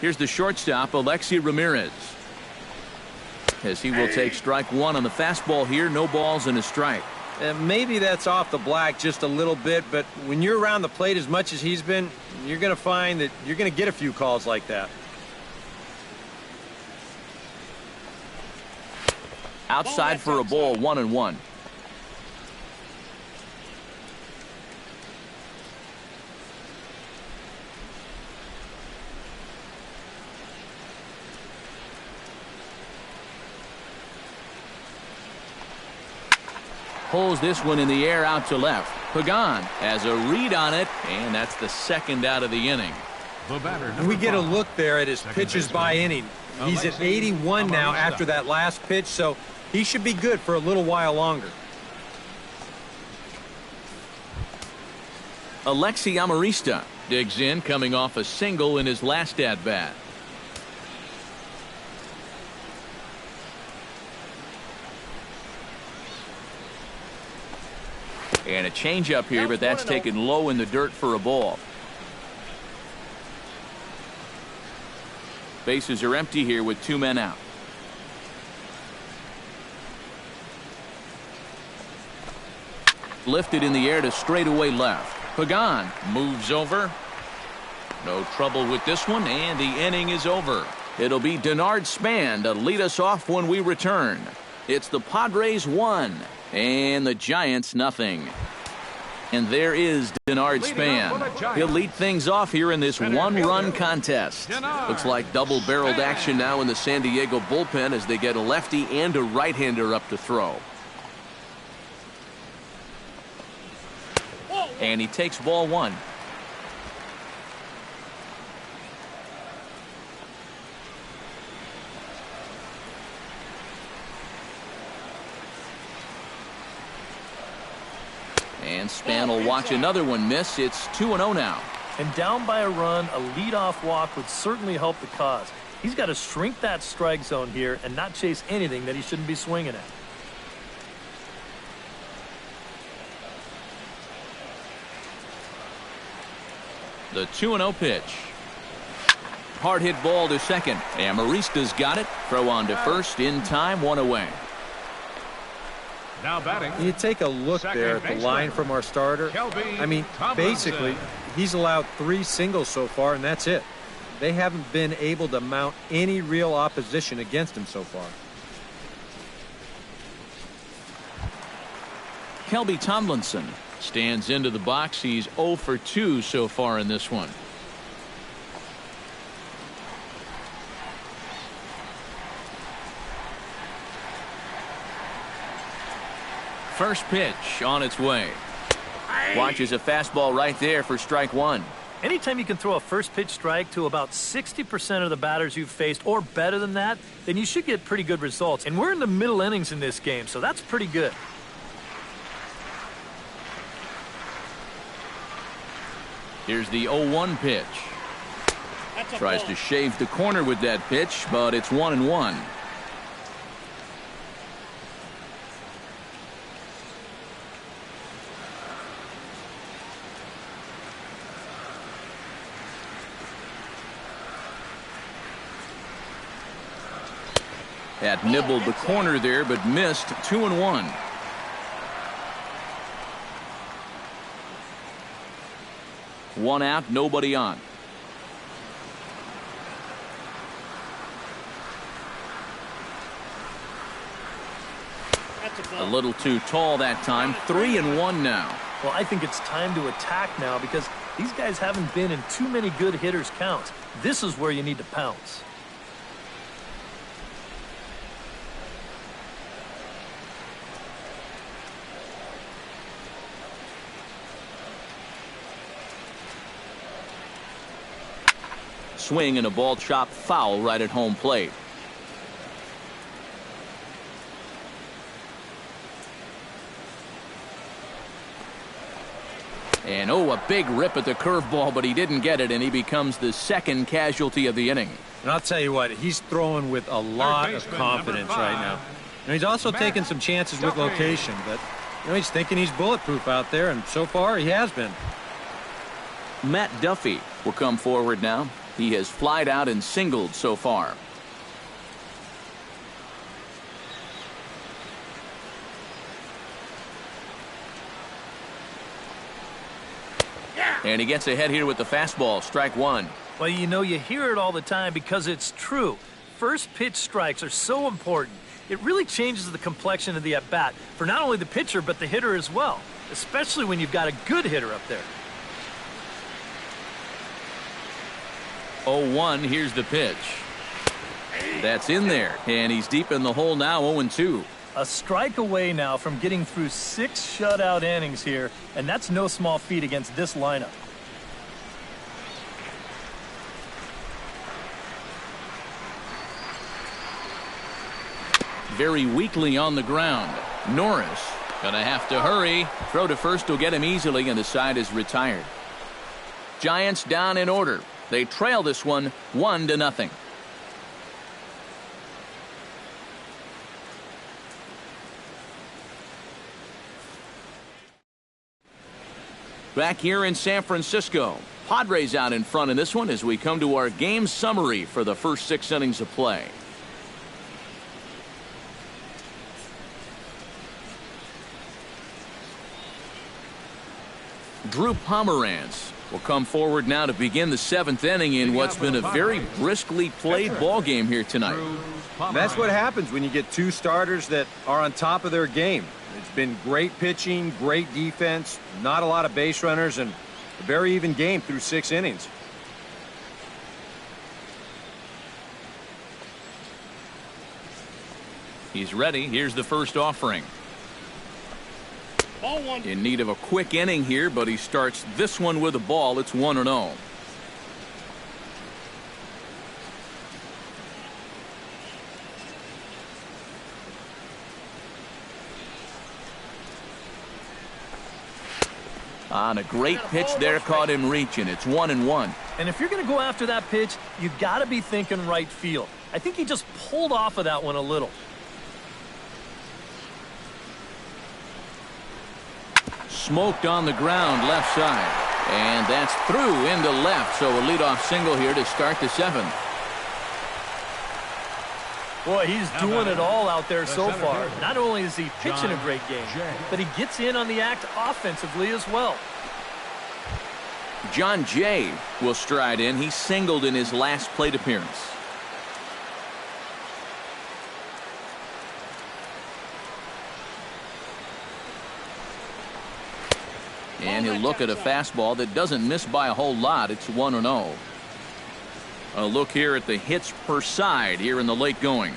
Here's the shortstop, Alexi Ramirez. As he will take strike one on the fastball here, no balls and a strike. Maybe that's off the black just a little bit, but when you're around the plate as much as he's been, you're going to find that you're going to get a few calls like that. Outside for a ball, 1-1. Pulls this one in the air out to left. Pagan has a read on it, and that's the second out of the inning. And we get a look there at his pitches by inning. He's at 81 now after that last pitch, so he should be good for a little while longer. Alexi Amarista digs in, coming off a single in his last at-bat. And a changeup here, but that's taken low in the dirt for a ball. Bases are empty here with 2 men out. Lifted in the air to straightaway left. Pagan moves over. No trouble with this one, and the inning is over. It'll be Denard Span to lead us off when we return. It's the Padres 1 and the Giants nothing. And there is Denard Span. He'll lead things off here in this one-run contest. Looks like double-barreled action now in the San Diego bullpen as they get a lefty and a right-hander up to throw. And he takes ball one. And Span will watch another one miss. It's 2-0 now. And down by a run, a leadoff walk would certainly help the cause. He's got to shrink that strike zone here and not chase anything that he shouldn't be swinging at. The 2-0 pitch. Hard hit ball to second. Amarista's got it. Throw on to first in time, 1 away. Now batting. You take a look there at the line from our starter. I mean, basically, he's allowed 3 singles so far, and that's it. They haven't been able to mount any real opposition against him so far. Kelby Tomlinson stands into the box. He's 0 for 2 so far in this one. First pitch on its way. Watches a fastball right there for strike one. Anytime you can throw a first pitch strike to about 60% of the batters you've faced or better than that, then you should get pretty good results. And we're in the middle innings in this game, so that's pretty good. Here's the 0-1 pitch. Tries to shave the corner with that pitch, but it's 1-1. Had nibbled the corner there, but missed. 2-1. One out, nobody on. A little too tall that time. 3-1 now. Well, I think it's time to attack now because these guys haven't been in too many good hitters' counts. This is where you need to pounce. Swing and a ball chopped foul right at home plate. big rip at the curveball, but he didn't get it, and he becomes the second casualty of the inning. And I'll tell you what, he's throwing with a lot of confidence right now. And he's also taking some chances with location, but he's thinking he's bulletproof out there, and so far he has been. Matt Duffy will come forward now. He has flied out and singled so far. And he gets ahead here with the fastball, strike one. Well, you hear it all the time because it's true. First pitch strikes are so important. It really changes the complexion of the at-bat for not only the pitcher but the hitter as well, especially when you've got a good hitter up there. 0-1, here's the pitch. That's in there, and he's deep in the hole now, 0-2. A strike away now from getting through 6 shutout innings here, and that's no small feat against this lineup. Very weakly on the ground. Norris gonna have to hurry. Throw to first will get him easily, and the side is retired. Giants down in order. They trail this one 1-0. Back here in San Francisco, Padres out in front in this one as we come to our game summary for the first 6 innings of play. Drew Pomeranz will come forward now to begin the 7th inning in what's been a very briskly played ball game here tonight. That's what happens when you get 2 starters that are on top of their game. It's been great pitching, great defense, not a lot of base runners, and a very even game through 6 innings. He's ready. Here's the first offering. In need of a quick inning here, but he starts this one with a ball. It's 1-0. On a great pitch there, caught him reaching. It's 1-1. And if you're going to go after that pitch, you got to be thinking right field. I think he just pulled off of that one a little. Smoked on the ground left side, and that's through into left, so a leadoff single here to start the 7th. Boy, he's doing it all out there so far. Not only is he pitching a great game, but he gets in on the act offensively as well. John Jay will stride in. He singled in his last plate appearance. And he'll look at a fastball that doesn't miss by a whole lot. It's 1-0. A look here at the hits per side here in the late going.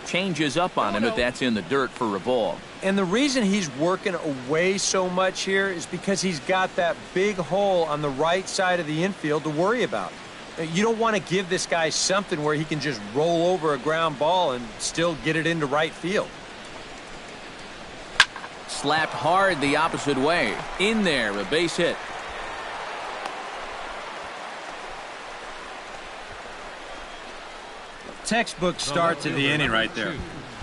Changes up on him, but that's in the dirt for a ball. And the reason he's working away so much here is because he's got that big hole on the right side of the infield to worry about. You don't want to give this guy something where he can just roll over a ground ball and still get it into right field. Slapped hard the opposite way. In there, a base hit. Textbook start to the inning right there.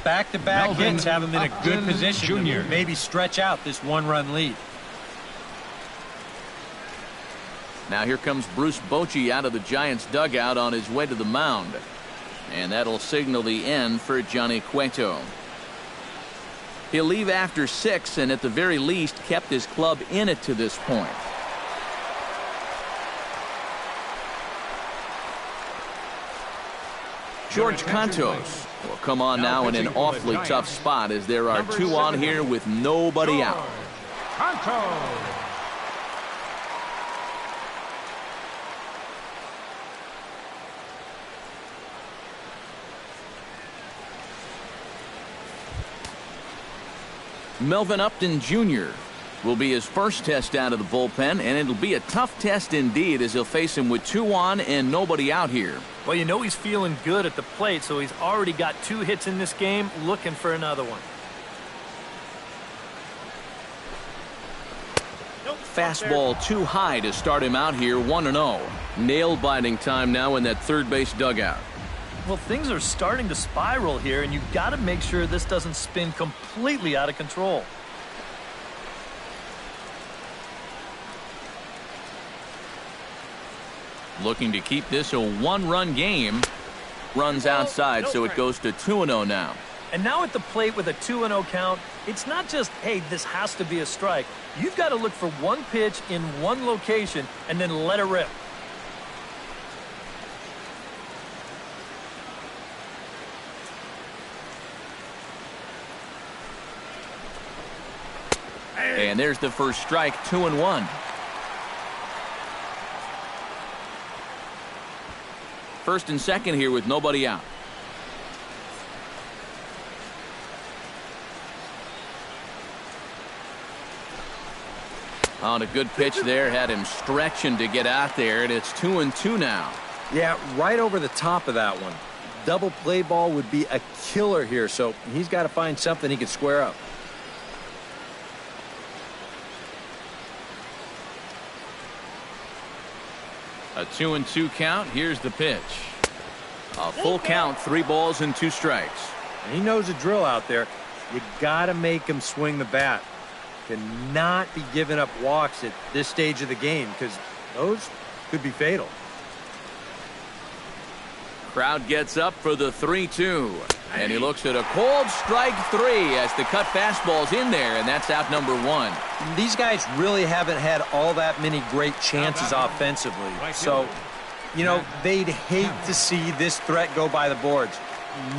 Back-to-back hits have him in a good position to maybe stretch out this 1-run lead. Now here comes Bruce Bochy out of the Giants dugout on his way to the mound. And that'll signal the end for Johnny Cueto. He'll leave after 6 and at the very least kept his club in it to this point. George Cantos will come on now in an awfully tough spot as there are 2 on here with nobody out. Melvin Upton Jr. Will be his first test out of the bullpen, and it'll be a tough test indeed as he'll face him with 2 on and nobody out here. Well, you know he's feeling good at the plate, so he's already got 2 hits in this game, looking for another one. Fastball too high to start him out here, 1-0. Nail-biting time now in that third base dugout. Well, things are starting to spiral here, and you've got to make sure this doesn't spin completely out of control. Looking to keep this a 1-run game. Runs outside, so it goes to 2-0 now. And now at the plate with a 2-0 count, it's not just, hey, this has to be a strike. You've got to look for one pitch in one location and then let it rip. And there's the first strike, 2-1. First and second here with nobody out. On a good pitch there, had him stretching to get out there, and it's 2-2 now. Yeah, right over the top of that one. Double play ball would be a killer here, so he's got to find something he can square up. A 2-2 count. Here's the pitch. A full count, 3 balls and 2 strikes. And he knows the drill out there. You got to make him swing the bat. Cannot be giving up walks at this stage of the game because those could be fatal. Crowd gets up for the 3-2. And he looks at a cold strike 3 as the cut fastball's in there, and that's out number 1. These guys really haven't had all that many great chances offensively. So, you know, they'd hate to see this threat go by the boards.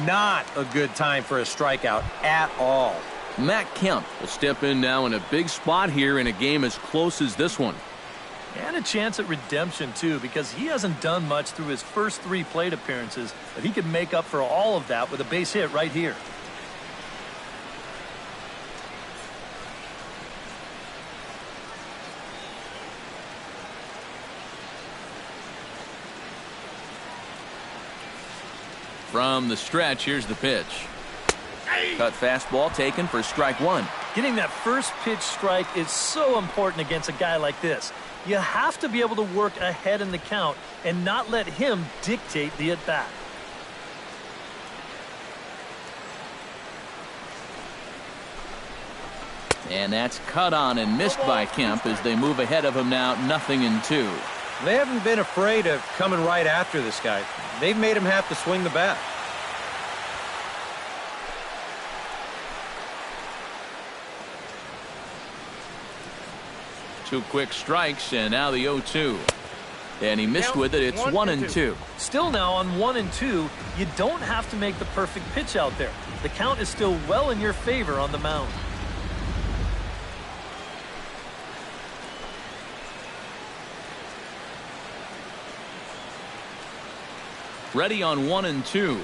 Not a good time for a strikeout at all. Matt Kemp will step in now in a big spot here in a game as close as this one. And a chance at redemption, too, because he hasn't done much through his first 3 plate appearances, but he could make up for all of that with a base hit right here. From the stretch, here's the pitch. Cut fastball taken for strike 1. Getting that first pitch strike is so important against a guy like this. You have to be able to work ahead in the count and not let him dictate the at-bat. And that's cut on and missed by Kemp as they move ahead of him now, 0-2. They haven't been afraid of coming right after this guy. They've made him have to swing the bat. Two quick strikes, and now the 0-2. And he missed with it. It's 1-2. Still now on 1-2, you don't have to make the perfect pitch out there. The count is still well in your favor on the mound. Ready on 1-2.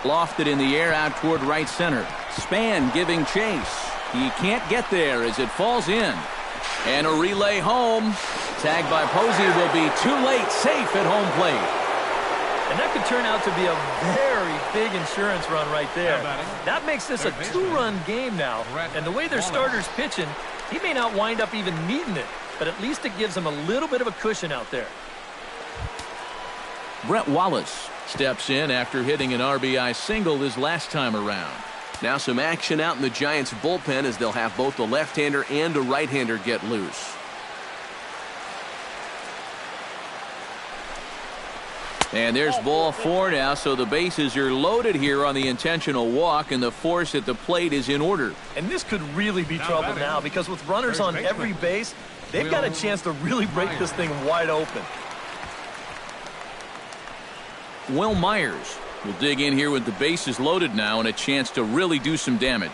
Lofted in the air out toward right center. Span giving chase. He can't get there as it falls in. And a relay home. Tagged by Posey will be too late. Safe at home plate. And that could turn out to be a very big insurance run right there. That makes this a 2-run game now. And the way their starter's pitching, he may not wind up even needing it. But at least it gives him a little bit of a cushion out there. Brett Wallace steps in after hitting an RBI single his last time around. Now some action out in the Giants bullpen as they'll have both the left-hander and a right-hander get loose. And there's ball 4 now, so the bases are loaded here on the intentional walk, and the force at the plate is in order. And this could really be trouble now because with runners on every base, they've got a chance to really break this thing wide open. Will Myers will dig in here with the bases loaded now and a chance to really do some damage.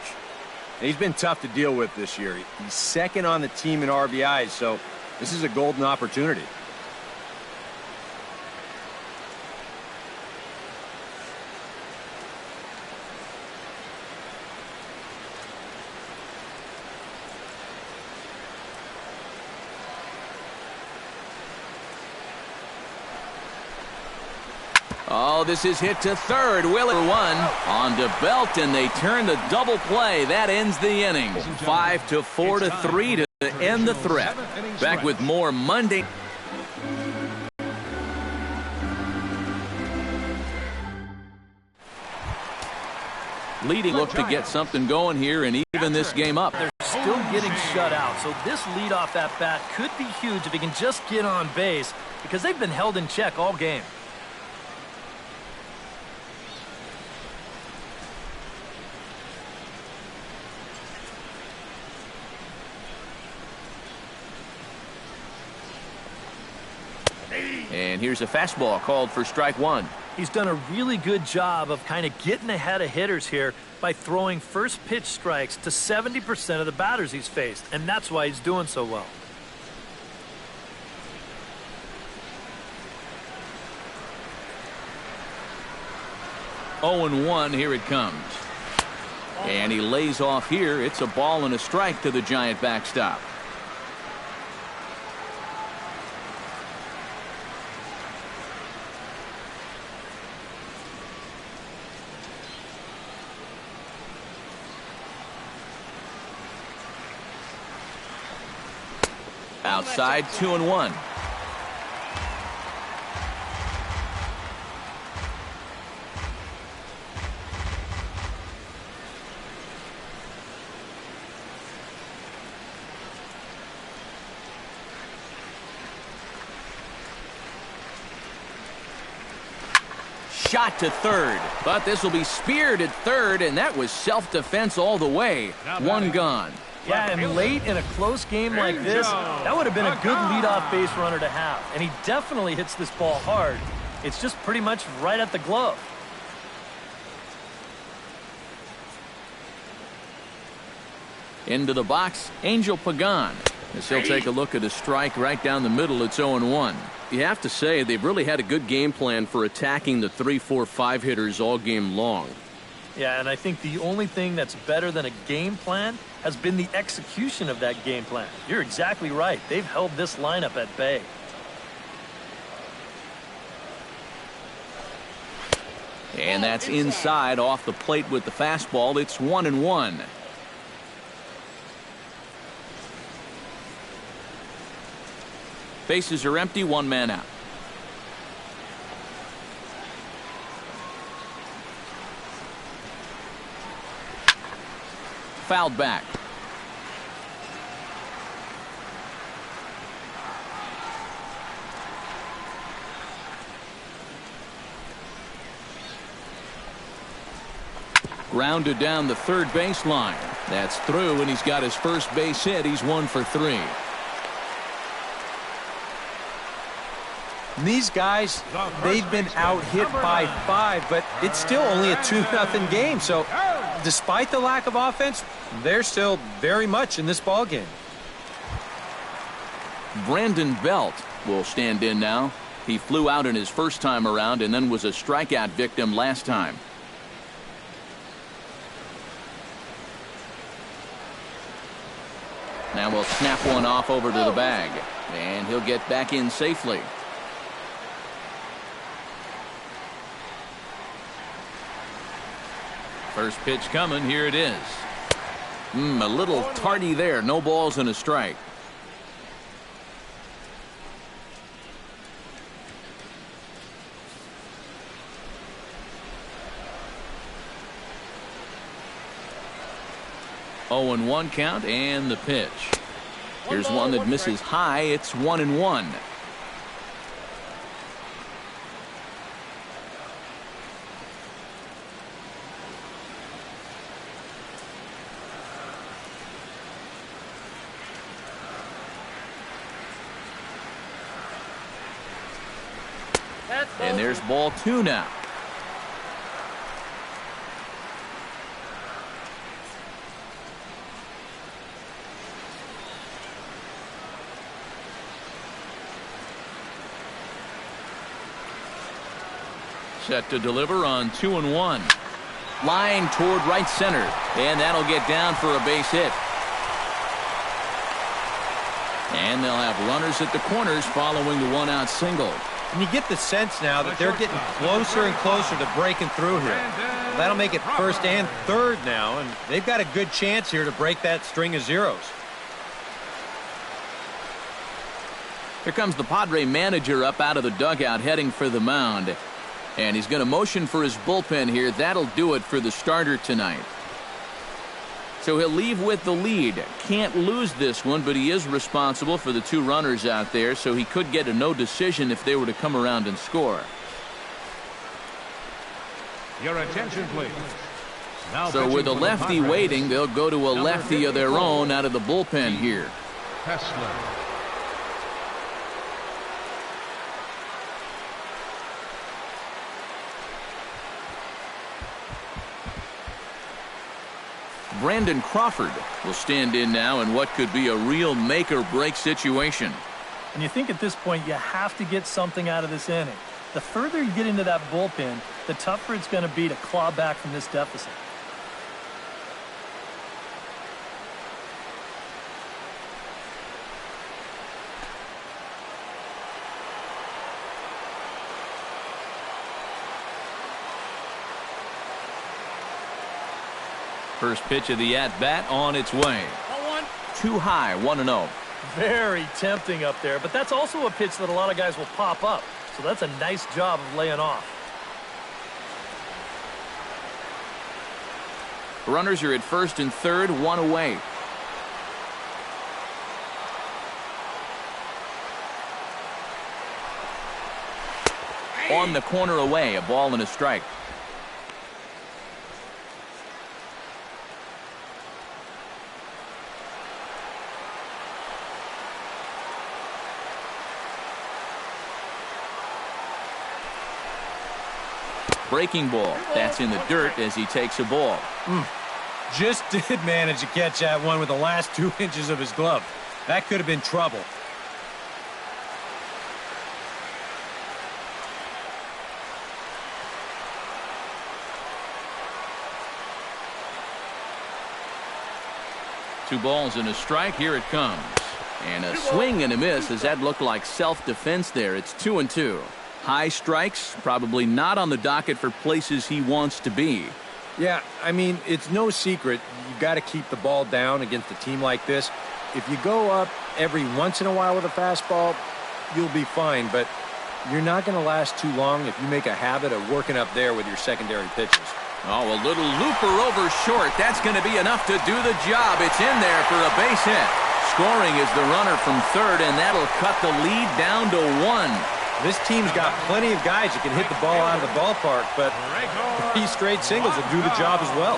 He's been tough to deal with this year. He's second on the team in RBIs, so this is a golden opportunity. Oh, this is hit to third. Wheeler one on to Belt, and they turn the double play. That ends the inning. 5-4 to 3 to end the threat. Back with more Monday. Leading look to get something going here and even this game up. They're still getting shut out, so this leadoff at bat could be huge if he can just get on base because they've been held in check all game. And here's a fastball called for strike one. He's done a really good job of kind of getting ahead of hitters here by throwing first pitch strikes to 70% of the batters he's faced, and that's why he's doing so well. Oh and 1, here it comes. And he lays off here. It's a ball and a strike to the Giant backstop. Outside, 2-1. Shot to third, but this will be speared at third, and that was self-defense all the way. One gone. Yeah, and late in a close game like this, that would have been a good leadoff base runner to have. And he definitely hits this ball hard. It's just pretty much right at the glove. Into the box, Angel Pagan. As he'll take a look at a strike right down the middle. It's 0-1. You have to say they've really had a good game plan for attacking the 3, 4, 5 hitters all game long. Yeah, and I think the only thing that's better than a game plan has been the execution of that game plan. You're exactly right. They've held this lineup at bay. And that's inside off the plate with the fastball. It's 1-1. Bases are empty, one man out. Fouled back. Grounded down the third baseline. That's through, and he's got his first base hit. He's 1 for 3. These guys, they've been out hit by 5, but it's still only a 2-0 game. So despite the lack of offense, they're still very much in this ball game. Brandon Belt will stand in now. He flew out in his first time around and then was a strikeout victim last time. Now we'll snap one off over to the bag, and he'll get back in safely. First pitch coming. Here it is. A little tardy there. No balls and a strike. Oh and 1 count, and the pitch. Here's one that misses high. It's 1-1. And there's ball 2 now. Set to deliver on 2-1. Line toward right center, and that'll get down for a base hit. And they'll have runners at the corners following the 1-out single. And you get the sense now that they're getting closer and closer to breaking through here. Well, that'll make it first and third now, and they've got a good chance here to break that string of zeros. Here comes the Padre manager up out of the dugout heading for the mound. And he's going to motion for his bullpen here. That'll do it for the starter tonight. So he'll leave with the lead. Can't lose this one, but he is responsible for the 2 runners out there, so he could get a no decision if they were to come around and score. Your attention, please. Now So with a lefty waiting, they'll go to a lefty of their own out of the bullpen here. Hessler. Brandon Crawford will stand in now in what could be a real make-or-break situation. And you think at this point you have to get something out of this inning. The further you get into that bullpen, the tougher it's going to be to claw back from this deficit. First pitch of the at-bat on its way. Too high, 1-0. Very tempting up there, but that's also a pitch that a lot of guys will pop up. So that's a nice job of laying off. Runners are at first and third, 1 away. On the corner away, a ball and a strike. Breaking ball. That's in the dirt as he takes a ball. Just did manage to catch that one with the last 2 inches of his glove. That could have been trouble. Two balls and a strike. Here it comes. And a swing and a miss as that looked like self-defense there. It's 2-2. High strikes, probably not on the docket for places he wants to be. Yeah, I mean, it's no secret. You got to keep the ball down against a team like this. If you go up every once in a while with a fastball, you'll be fine. But you're not going to last too long if you make a habit of working up there with your secondary pitches. Oh, a little looper over short. That's going to be enough to do the job. It's in there for a base hit. Scoring is the runner from third, and that'll cut the lead down to 1. This team's got plenty of guys that can hit the ball out of the ballpark, but 3 straight singles will do the job as well.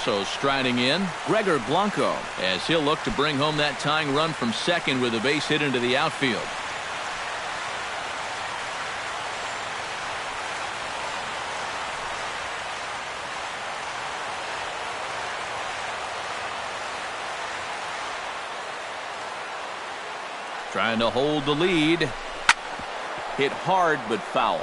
So striding in, Gregor Blanco, as he'll look to bring home that tying run from second with a base hit into the outfield. Trying to hold the lead. Hit hard but foul.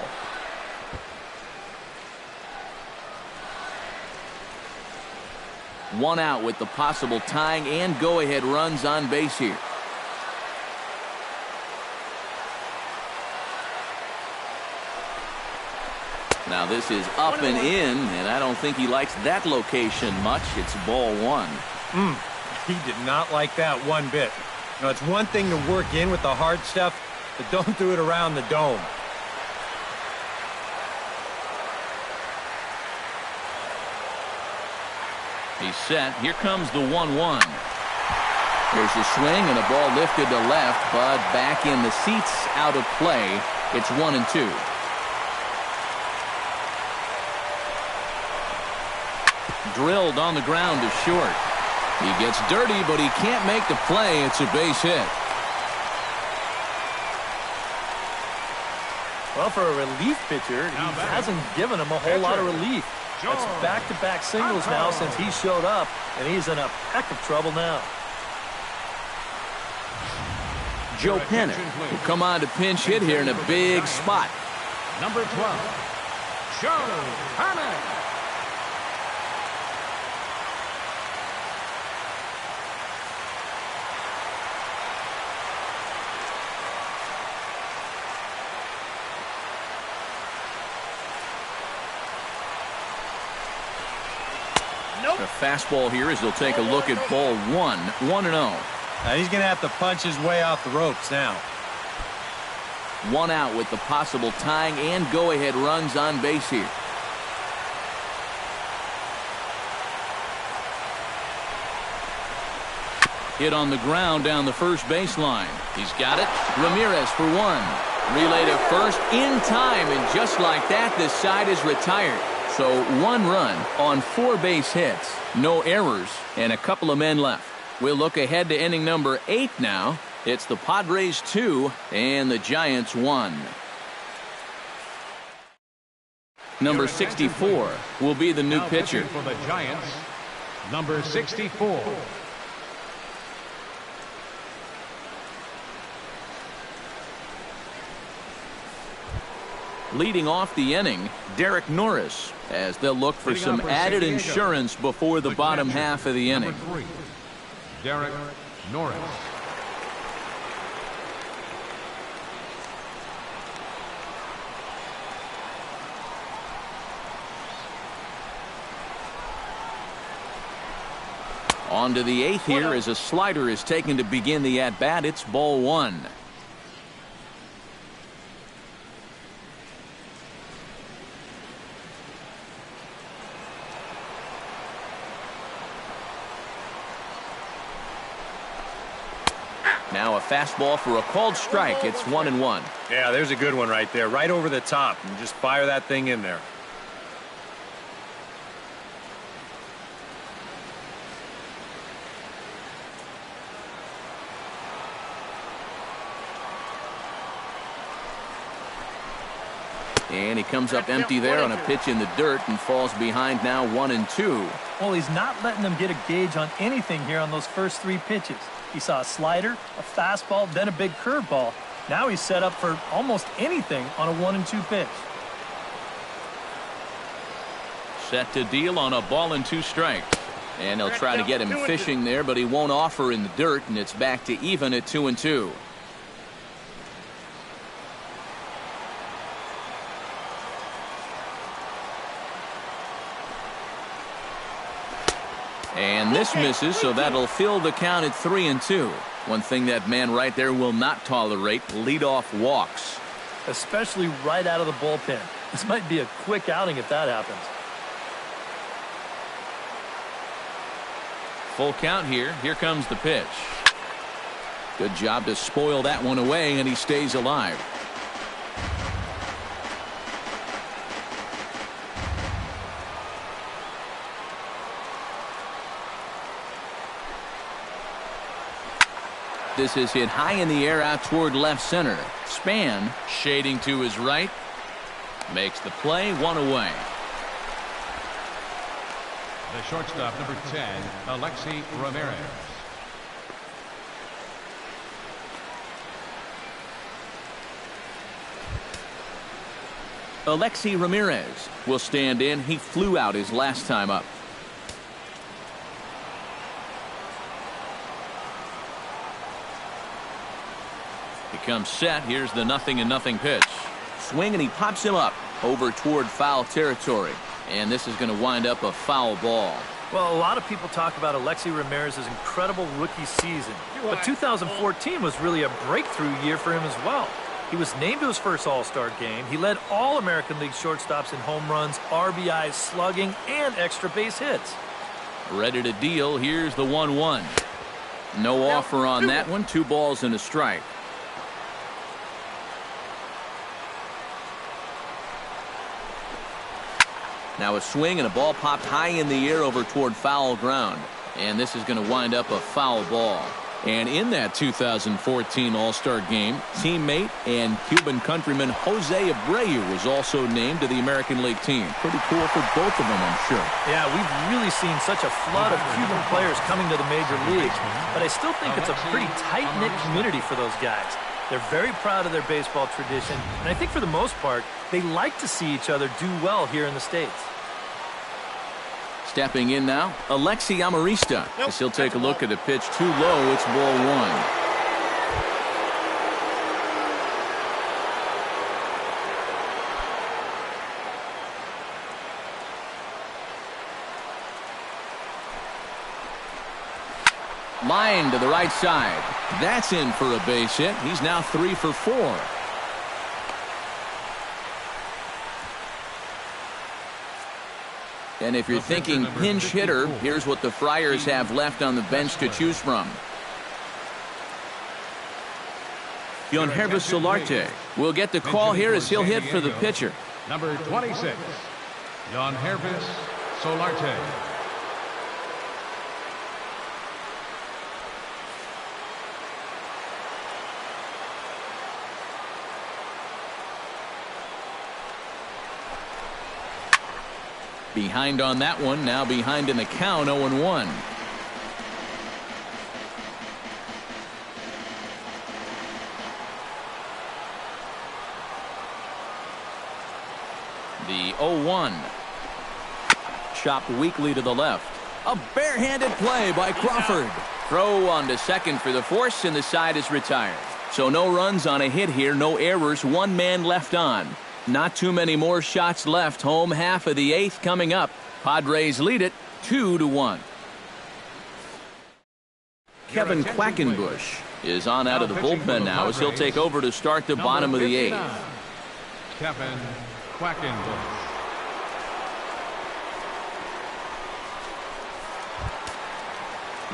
One out with the possible tying and go-ahead runs on base here. Now this is up and in, and I don't think he likes that location much. It's ball 1. He did not like that one bit. Now, it's one thing to work in with the hard stuff, but don't do it around the dome. He's set. Here comes the 1-1. There's a swing and a ball lifted to left, but back in the seats, out of play. It's 1-2. Drilled on the ground to short. He gets dirty, but he can't make the play. It's a base hit. Well, for a relief pitcher, he hasn't given him a whole lot of relief. That's back-to-back singles now since he showed up, and he's in a heck of trouble now. Joe Pennant will come on to pinch hit here in a big spot. Number 12, Joe Pennant. The fastball here as he'll take a look at ball one. 1-0. Now he's going to have to punch his way off the ropes now. 1 out with the possible tying and go-ahead runs on base here. Hit on the ground down the first baseline. He's got it. Ramirez for 1. Relay to first in time, and just like that, this side is retired. So 1 run on 4 base hits. No errors, and a couple of men left. We'll look ahead to inning number 8 now. It's the Padres 2 and the Giants 1. Number 64 will be the new pitcher. For the Giants, number 64. Leading off the inning, Derek Norris, as they'll look for some added insurance before the bottom half of the inning. Number 3, Derek Norris. On to the 8th here as a slider is taken to begin the at-bat. It's ball 1. Now a fastball for a called strike. It's 1-1. Yeah, there's a good one right there. Right over the top. And just fire that thing in there. And he comes up empty there on a pitch in the dirt and falls behind now 1-2. Well, he's not letting them get a gauge on anything here on those first 3 pitches. He saw a slider, a fastball, then a big curveball. Now he's set up for almost anything on a 1-2 pitch. Set to deal on a ball and 2 strikes. And they'll try to get him fishing there, but he won't offer in the dirt, and it's back to even at 2-2. And this misses, so that'll fill the count at 3-2. One thing that man right there will not tolerate, leadoff walks. Especially right out of the bullpen. This might be a quick outing if that happens. Full count here. Here comes the pitch. Good job to spoil that one away, and he stays alive. This is hit high in the air out toward left center. Span shading to his right. Makes the play, 1 away. The shortstop, number 10, Alexi Ramirez. Alexi Ramirez will stand in. He flew out his last time up. He comes set. Here's the 0-0 pitch. Swing, and he pops him up over toward foul territory. And this is going to wind up a foul ball. Well, a lot of people talk about Alexi Ramirez's incredible rookie season. But 2014 was really a breakthrough year for him as well. He was named to his first All-Star game. He led all American League shortstops in home runs, RBIs, slugging, and extra base hits. Ready to deal. Here's the 1-1. No offer on that one. 2 balls and a strike. Now a swing, and a ball popped high in the air over toward foul ground. And this is going to wind up a foul ball. And in that 2014 All-Star game, teammate and Cuban countryman Jose Abreu was also named to the American League team. Pretty cool for both of them, I'm sure. Yeah, we've really seen such a flood of Cuban players coming to the major leagues. But I still think it's a pretty tight-knit community for those guys. They're very proud of their baseball tradition, and I think for the most part, they like to see each other do well here in the States. Stepping in now, Alexi Amarista. As he'll take a look at a pitch too low. It's ball 1. Line to the right side. That's in for a base hit. He's now 3 for 4. And if you're thinking pinch hitter, here's what the Friars have left on the bench to choose from. Hervis Solarte will get the call here as he'll hit for the pitcher. Number 26, Hervis Solarte. Behind on that one, now behind in the count, 0-1. The 0-1. Chopped weakly to the left. A barehanded play by Crawford. Throw on to second for the force, and the side is retired. So no runs on a hit here, no errors, 1 man left on. Not too many more shots left. Home half of the 8th coming up. Padres lead it 2-1. Kevin Quackenbush is on out of the bullpen now as he'll take over to start the bottom of the 8th. Kevin Quackenbush.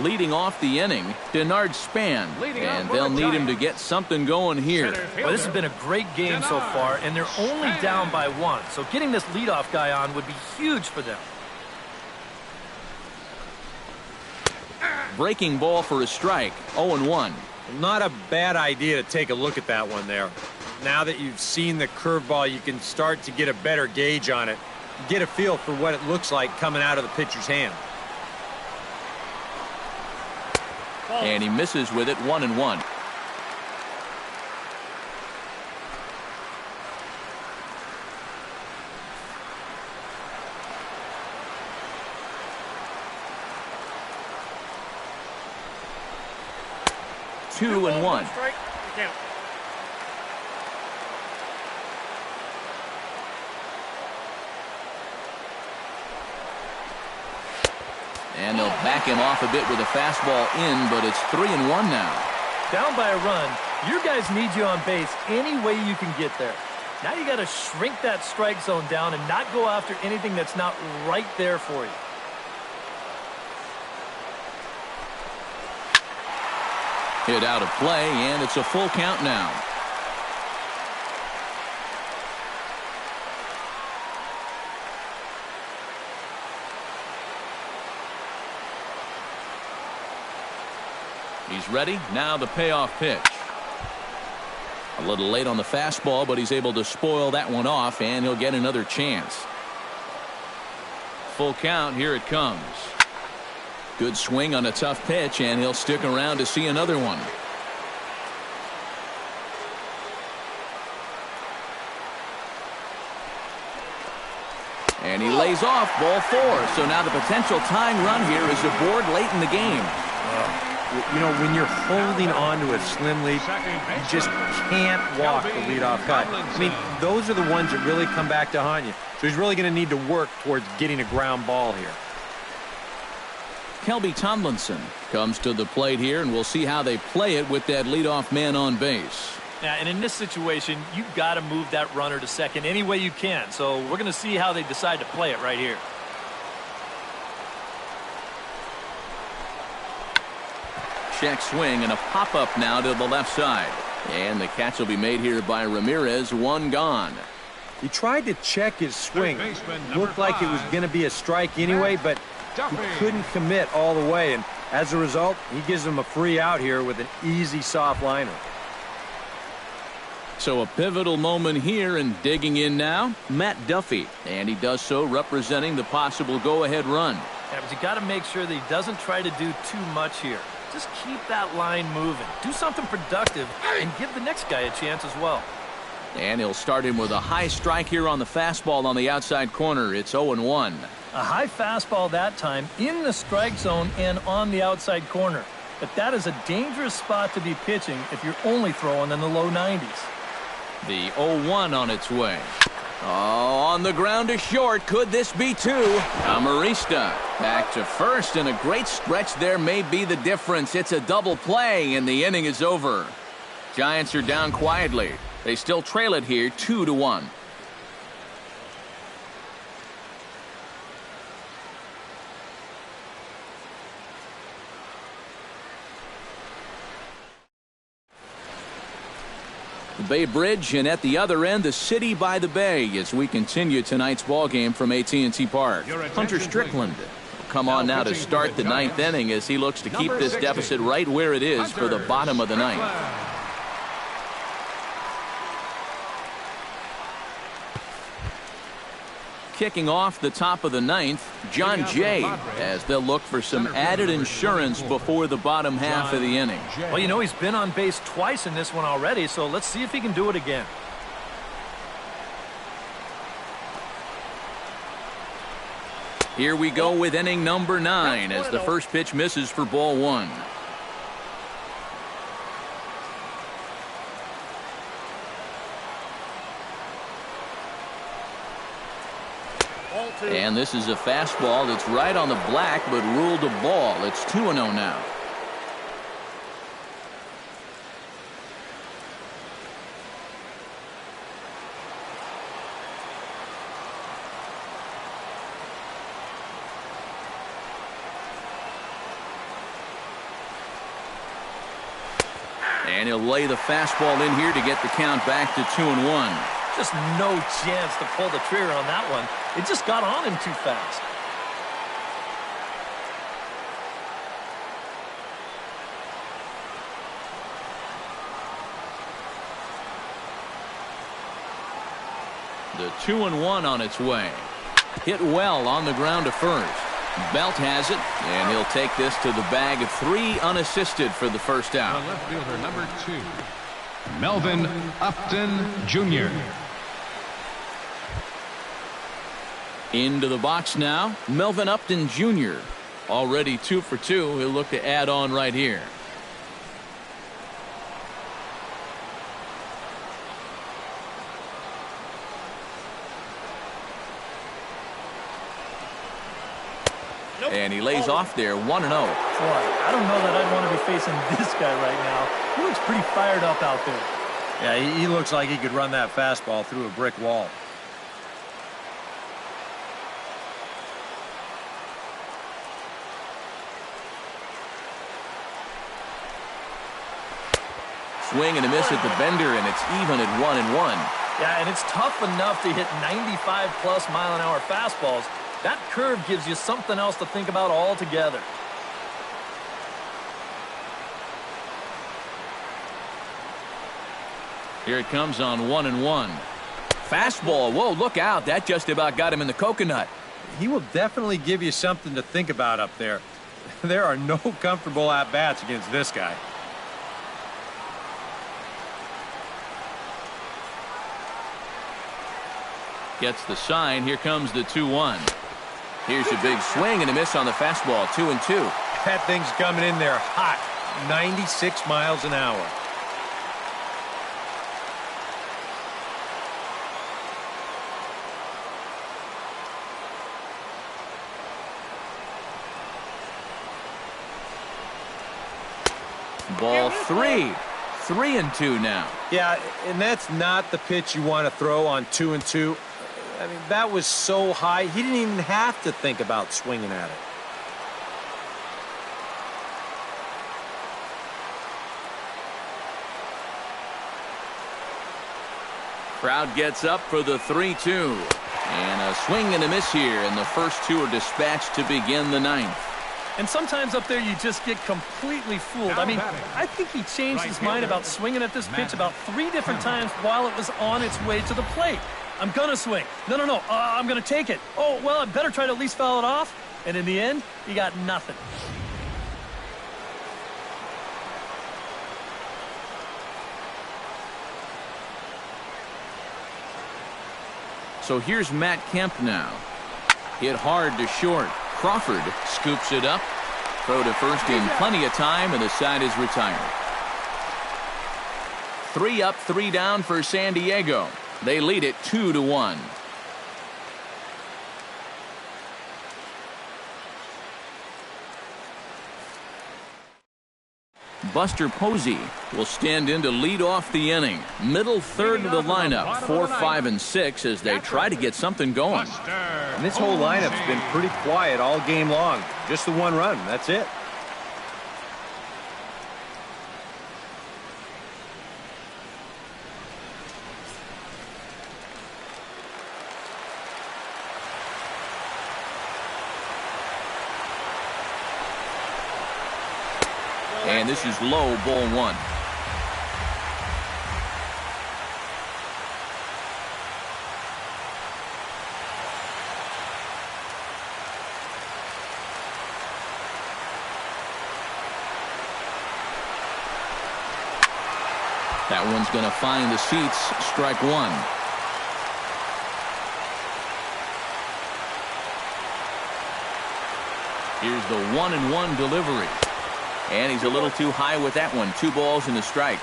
Leading off the inning, Denard Span, and they'll need him to get something going here. Well, this has been a great game so far, and they're only down by 1. So getting this leadoff guy on would be huge for them. Breaking ball for a strike, 0-1. Not a bad idea to take a look at that one there. Now that you've seen the curveball, you can start to get a better gauge on it. Get a feel for what it looks like coming out of the pitcher's hand. And he misses with it, 1-1. Two and one. And they'll back him off a bit with a fastball in, but it's 3-1 now. Down by a run, your guys need you on base any way you can get there. Now you got to shrink that strike zone down and not go after anything that's not right there for you. Hit out of play, and it's a full count now. He's ready. Now the payoff pitch. A little late on the fastball, but he's able to spoil that one off, and he'll get another chance. Full count. Here it comes. Good swing on a tough pitch, and he'll stick around to see another one. And he lays off ball 4. So now the potential tying run here is aboard late in the game. You know, when you're holding on to a slim lead, you just can't walk the leadoff guy. I mean, those are the ones that really come back to haunt you. So he's really going to need to work towards getting a ground ball here. Kelby Tomlinson comes to the plate here, and we'll see how they play it with that leadoff man on base. Yeah, and in this situation, you've got to move that runner to second any way you can. So we're going to see how they decide to play it right here. Check swing and a pop-up now to the left side. And the catch will be made here by Ramirez. 1 gone. He tried to check his swing. Looked like it was going to be a strike anyway, but he couldn't commit all the way. And as a result, he gives him a free out here with an easy soft liner. So a pivotal moment here, and digging in now, Matt Duffy. And he does so representing the possible go-ahead run. Yeah, but you got to make sure that he doesn't try to do too much here. Just keep that line moving. Do something productive and give the next guy a chance as well. And he'll start him with a high strike here on the fastball on the outside corner. It's 0-1. A high fastball that time in the strike zone and on the outside corner. But that is a dangerous spot to be pitching if you're only throwing in the low 90s. The 0-1 on its way. On the ground to short. Could this be two? Amarista back to first, and a great stretch there may be the difference. It's a double play, and the inning is over. Giants are down quietly. They still trail it here 2-1. The Bay Bridge, and at the other end, the city by the bay, as we continue tonight's ball game from AT&T Park. Hunter Strickland will come on now to start the ninth inning as he looks to keep this deficit right where it is for the bottom of the ninth. Kicking off the top of the ninth, John Jay, as they'll look for some added insurance before the bottom half of the inning. Well, you know, he's been on base twice in this one already, so let's see if he can do it again. Here we go with inning number 9 as the first pitch misses for ball 1. And this is a fastball that's right on the black, but ruled a ball. It's 2-0 now. And he'll lay the fastball in here to get the count back to 2-1. Just no chance to pull the trigger on that one. It just got on him too fast. The 2-1 on its way. Hit well on the ground to first. Belt has it, and he'll take this to the bag of 3 unassisted for the first out. The left fielder, number 2, Melvin Upton Jr. Into the box now, Melvin Upton Jr. Already 2 for 2. He'll look to add on right here. And he lays off there 1-0. Boy, I don't know that I'd want to be facing this guy right now. He looks pretty fired up out there. Yeah, he looks like he could run that fastball through a brick wall. Swing and a miss at the bender, and it's even at 1-1. Yeah, and it's tough enough to hit 95-plus mile-an-hour fastballs. That curve gives you something else to think about altogether. Here it comes on 1-1. Fastball. Whoa, look out. That just about got him in the coconut. He will definitely give you something to think about up there. There are no comfortable at-bats against this guy. Gets the sign. Here comes the 2-1. Here's a big swing and a miss on the fastball. 2-2. That thing's coming in there hot. 96 miles an hour. Ball 3. 3-2 now. Yeah, and that's not the pitch you want to throw on 2-2. I mean, that was so high, he didn't even have to think about swinging at it. Crowd gets up for the 3-2. And a swing and a miss here, and the first 2 are dispatched to begin the ninth. And sometimes up there you just get completely fooled. I mean, I think he changed his mind about swinging at this pitch about 3 different times while it was on its way to the plate. I'm going to swing. No. I'm going to take it. Oh, well, I better try to at least foul it off. And in the end, he got nothing. So here's Matt Kemp now. Hit hard to short. Crawford scoops it up. Throw to first in plenty of time, and the side is retired. 3 up, 3 down for San Diego. They lead it 2-1. Buster Posey will stand in to lead off the inning. Middle third of the lineup, 4, 5, and 6 as they try to get something going. And this whole lineup's been pretty quiet all game long. Just the one run, that's it. And this is low, ball 1. That one's going to find the seats. Strike 1. Here's the 1-1 delivery. And he's a little too high with that one. 2 balls and a strike.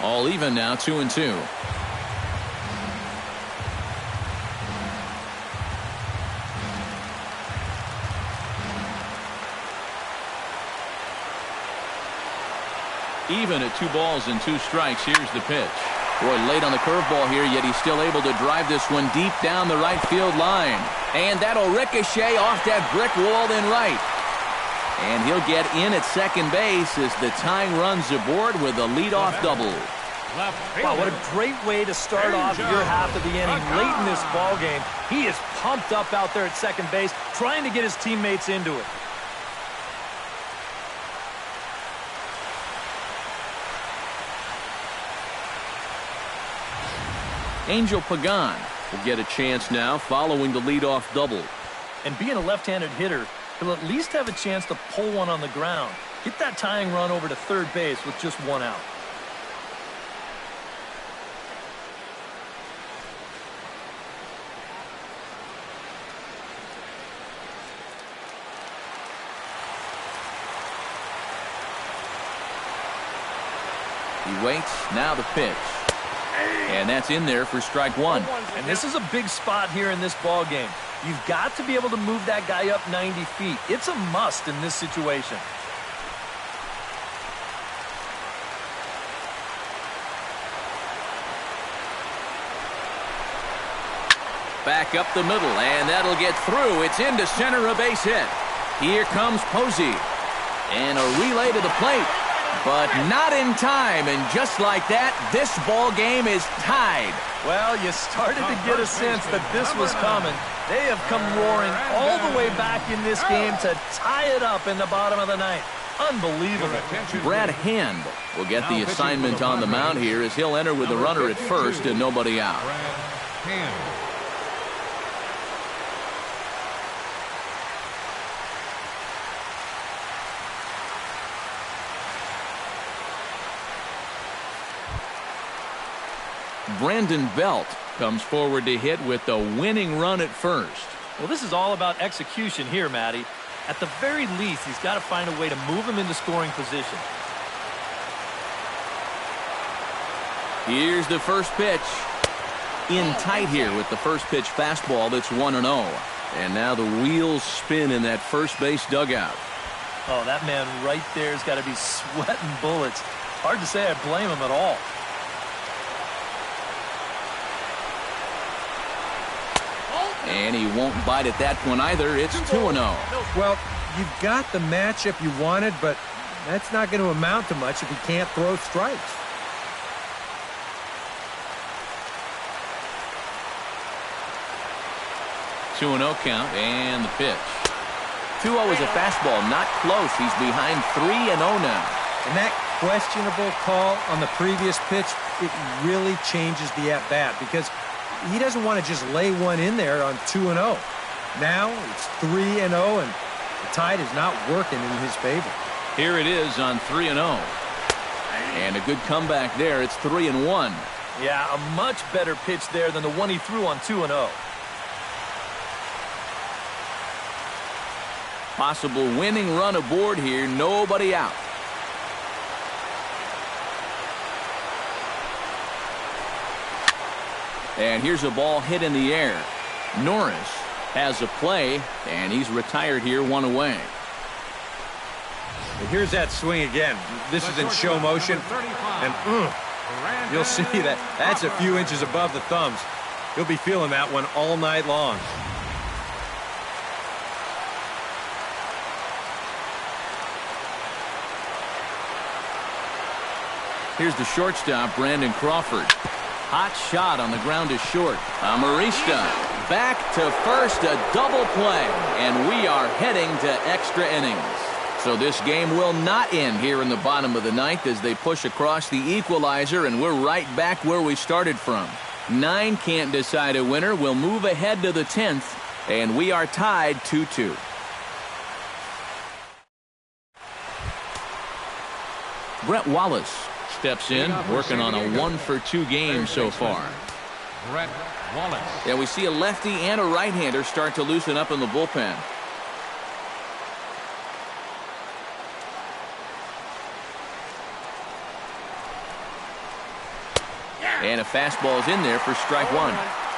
All even now, 2-2. Even at 2 balls and 2 strikes. Here's the pitch. Boy, late on the curveball here, yet he's still able to drive this one deep down the right field line. And that'll ricochet off that brick wall in right. And he'll get in at second base as the tying runs aboard with a leadoff double. Wow, what a great way to start off your half of the inning. Late in this ball game, he is pumped up out there at second base, trying to get his teammates into it. Angel Pagan will get a chance now following the leadoff double. And being a left-handed hitter, he'll at least have a chance to pull one on the ground. Get that tying run over to third base with just 1 out. He waits. Now the pitch. And that's in there for strike 1. And this is a big spot here in this ball game. You've got to be able to move that guy up 90 feet. It's a must in this situation. Back up the middle, and that'll get through. It's into center, a base hit. Here comes Posey. And a relay to the plate. But not in time, and just like that, this ball game is tied. Well, you started to get a sense that this was coming. They have come roaring all the way back in this game to tie it up in the bottom of the ninth. Unbelievable. Brad Hand will get the assignment on the mound here as he'll enter with a runner at first and nobody out. Brandon Belt comes forward to hit with the winning run at first. Well, this is all about execution here, Matty. At the very least, he's got to find a way to move him into scoring position. Here's the first pitch. In tight here with the first pitch fastball that's 1-0. And now the wheels spin in that first base dugout. Oh, that man right there has got to be sweating bullets. Hard to say I blame him at all. And he won't bite at that one either. It's 2-0. Well, you've got the matchup you wanted, but that's not going to amount to much if he can't throw strikes. Two 2-0 count and the pitch. 2-0 is a fastball, not close. He's behind 3-0 now. And that questionable call on the previous pitch, it really changes the at-bat because he doesn't want to just lay one in there on 2-0. Now it's 3-0, and the tide is not working in his favor. Here it is on 3-0. And a good comeback there. It's 3-1. Yeah, a much better pitch there than the one he threw on 2-0. Possible winning run aboard here. Nobody out. And here's a ball hit in the air. Norris has a play, and he's retired here, 1 away. And here's that swing again. This is in show motion. And you'll see that that's a few inches above the thumbs. He'll be feeling that one all night long. Here's the shortstop, Brandon Crawford. Hot shot on the ground is short. Amarista back to first, a double play, and we are heading to extra innings. So this game will not end here in the bottom of the ninth as they push across the equalizer, and we're right back where we started from. 9 can't decide a winner. We'll move ahead to the 10th, and we are tied 2-2. Brett Wallace steps in, working on a 1-for-2 game so far. Brett Wallace. And we see a lefty and a right-hander start to loosen up in the bullpen. And a fastball's in there for strike 1.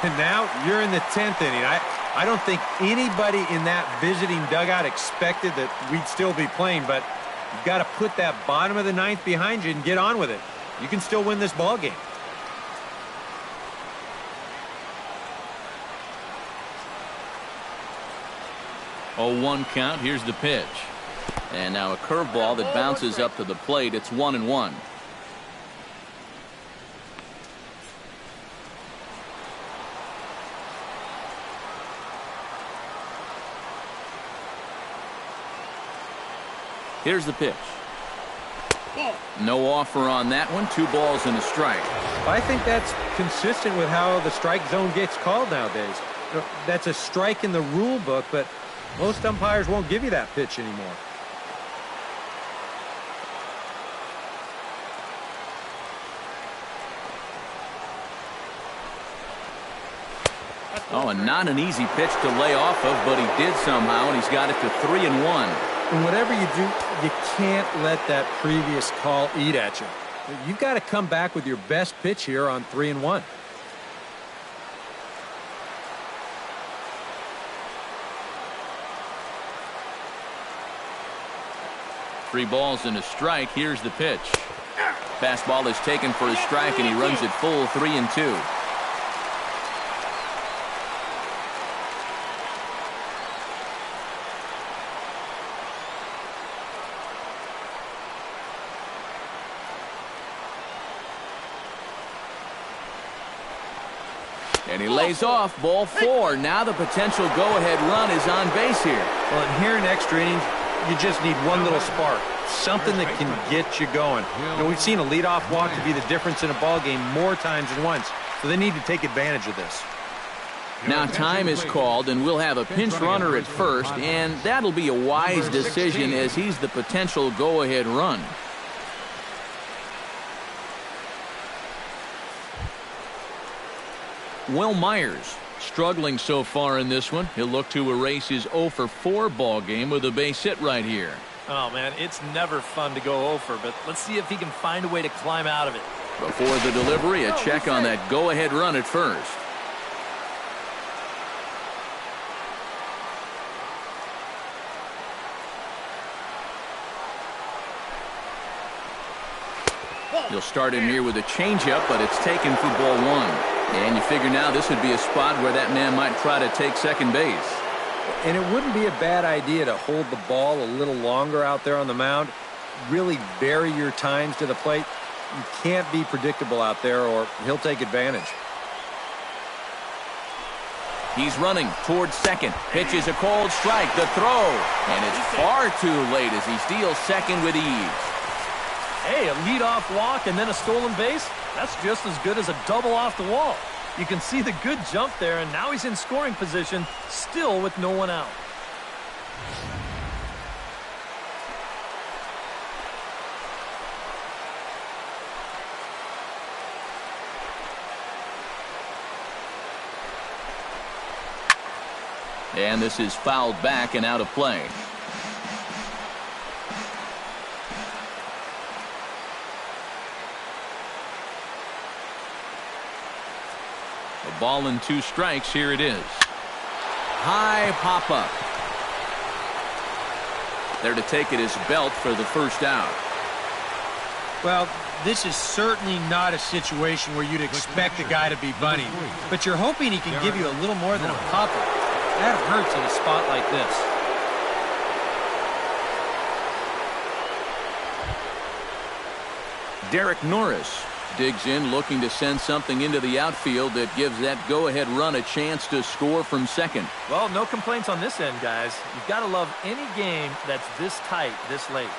And now you're in the 10th inning. I don't think anybody in that visiting dugout expected that we'd still be playing, but you've got to put that bottom of the ninth behind you and get on with it. You can still win this ball game. Oh, 1 count. Here's the pitch. And now a curveball that bounces up to the plate. It's 1-1. Here's the pitch. No offer on that one. 2 balls and a strike. I think that's consistent with how the strike zone gets called nowadays. That's a strike in the rule book, but most umpires won't give you that pitch anymore. Oh, and not an easy pitch to lay off of, but he did somehow, and he's got it to 3-1. And whatever you do, you can't let that previous call eat at you. You've got to come back with your best pitch here on 3-1. Three balls and a strike. Here's the pitch. Fastball is taken for a strike, and he runs it full 3-2. And he lays off, ball 4. Now the potential go-ahead run is on base here. Well, and here in extra innings, you just need one little spark, something that can get you going. You know, we've seen a leadoff walk to be the difference in a ball game more times than once, so they need to take advantage of this. Now time is called, and we'll have a pinch runner at first, and that'll be a wise decision as he's the potential go-ahead run. Will Myers struggling so far in this one. He'll look to erase his 0-for-4 ball game with a base hit right here. Oh, man, it's never fun to go 0-for, but let's see if he can find a way to climb out of it. Before the delivery, a check on that go-ahead run at first. You'll start him here with a changeup, but it's taken for ball 1. And you figure now this would be a spot where that man might try to take second base. And it wouldn't be a bad idea to hold the ball a little longer out there on the mound. Really vary your times to the plate. You can't be predictable out there or he'll take advantage. He's running towards second. Pitches a cold strike. The throw. And it's far too late as he steals second with ease. Hey, a leadoff walk and then a stolen base? That's just as good as a double off the wall. You can see the good jump there, and now he's in scoring position, still with no one out. And this is fouled back and out of play. Ball and 2 strikes. Here it is. High pop up. There to take it is Belt for the first out. Well, this is certainly not a situation where you'd expect a guy to be bunting, but you're hoping he can give you a little more than a pop-up. That hurts in a spot like this. Derek Norris digs in, looking to send something into the outfield that gives that go-ahead run a chance to score from second. Well, no complaints on this end, guys. You've got to love any game that's this tight, this late.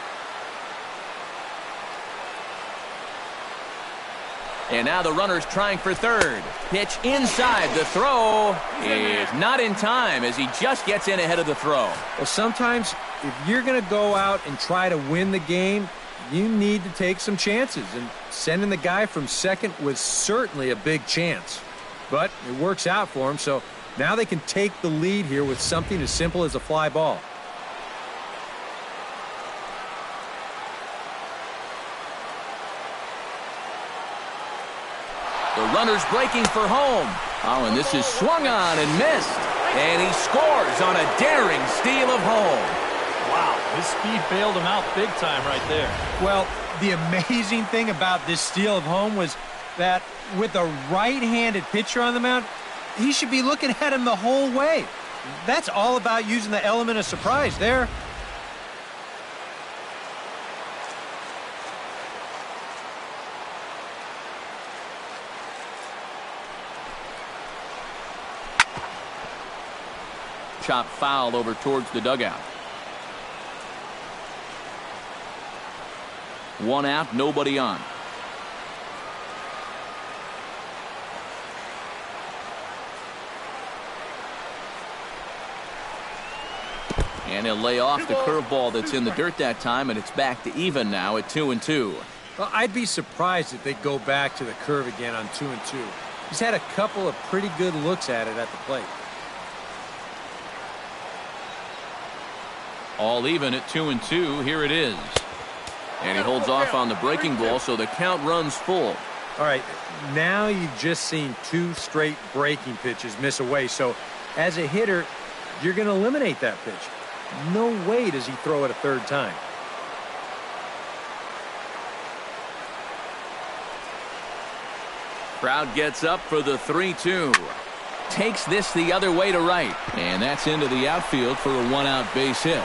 And now the runner's trying for third. Pitch inside. The throw is not in time as he just gets in ahead of the throw. Well, sometimes if you're going to go out and try to win the game, you need to take some chances, and sending the guy from second was certainly a big chance. But it works out for him, so now they can take the lead here with something as simple as a fly ball. The runner's breaking for home. Oh, and this is swung on and missed. And he scores on a daring steal of home. Wow, his speed bailed him out big time right there. Well, the amazing thing about this steal of home was that with a right-handed pitcher on the mound, he should be looking at him the whole way. That's all about using the element of surprise there. Chop foul over towards the dugout. 1 out, nobody on. And he'll lay off the curveball that's in the dirt that time, and it's back to even now at 2-2. Well, I'd be surprised if they go back to the curve again on 2-2. He's had a couple of pretty good looks at it at the plate. All even at 2-2. Here it is. And he holds off on the breaking ball, so the count runs full. All right, now you've just seen 2 straight breaking pitches miss away. So as a hitter, you're going to eliminate that pitch. No way does he throw it a third time. Crowd gets up for the 3-2. Takes this the other way to right. And that's into the outfield for a 1-out base hit.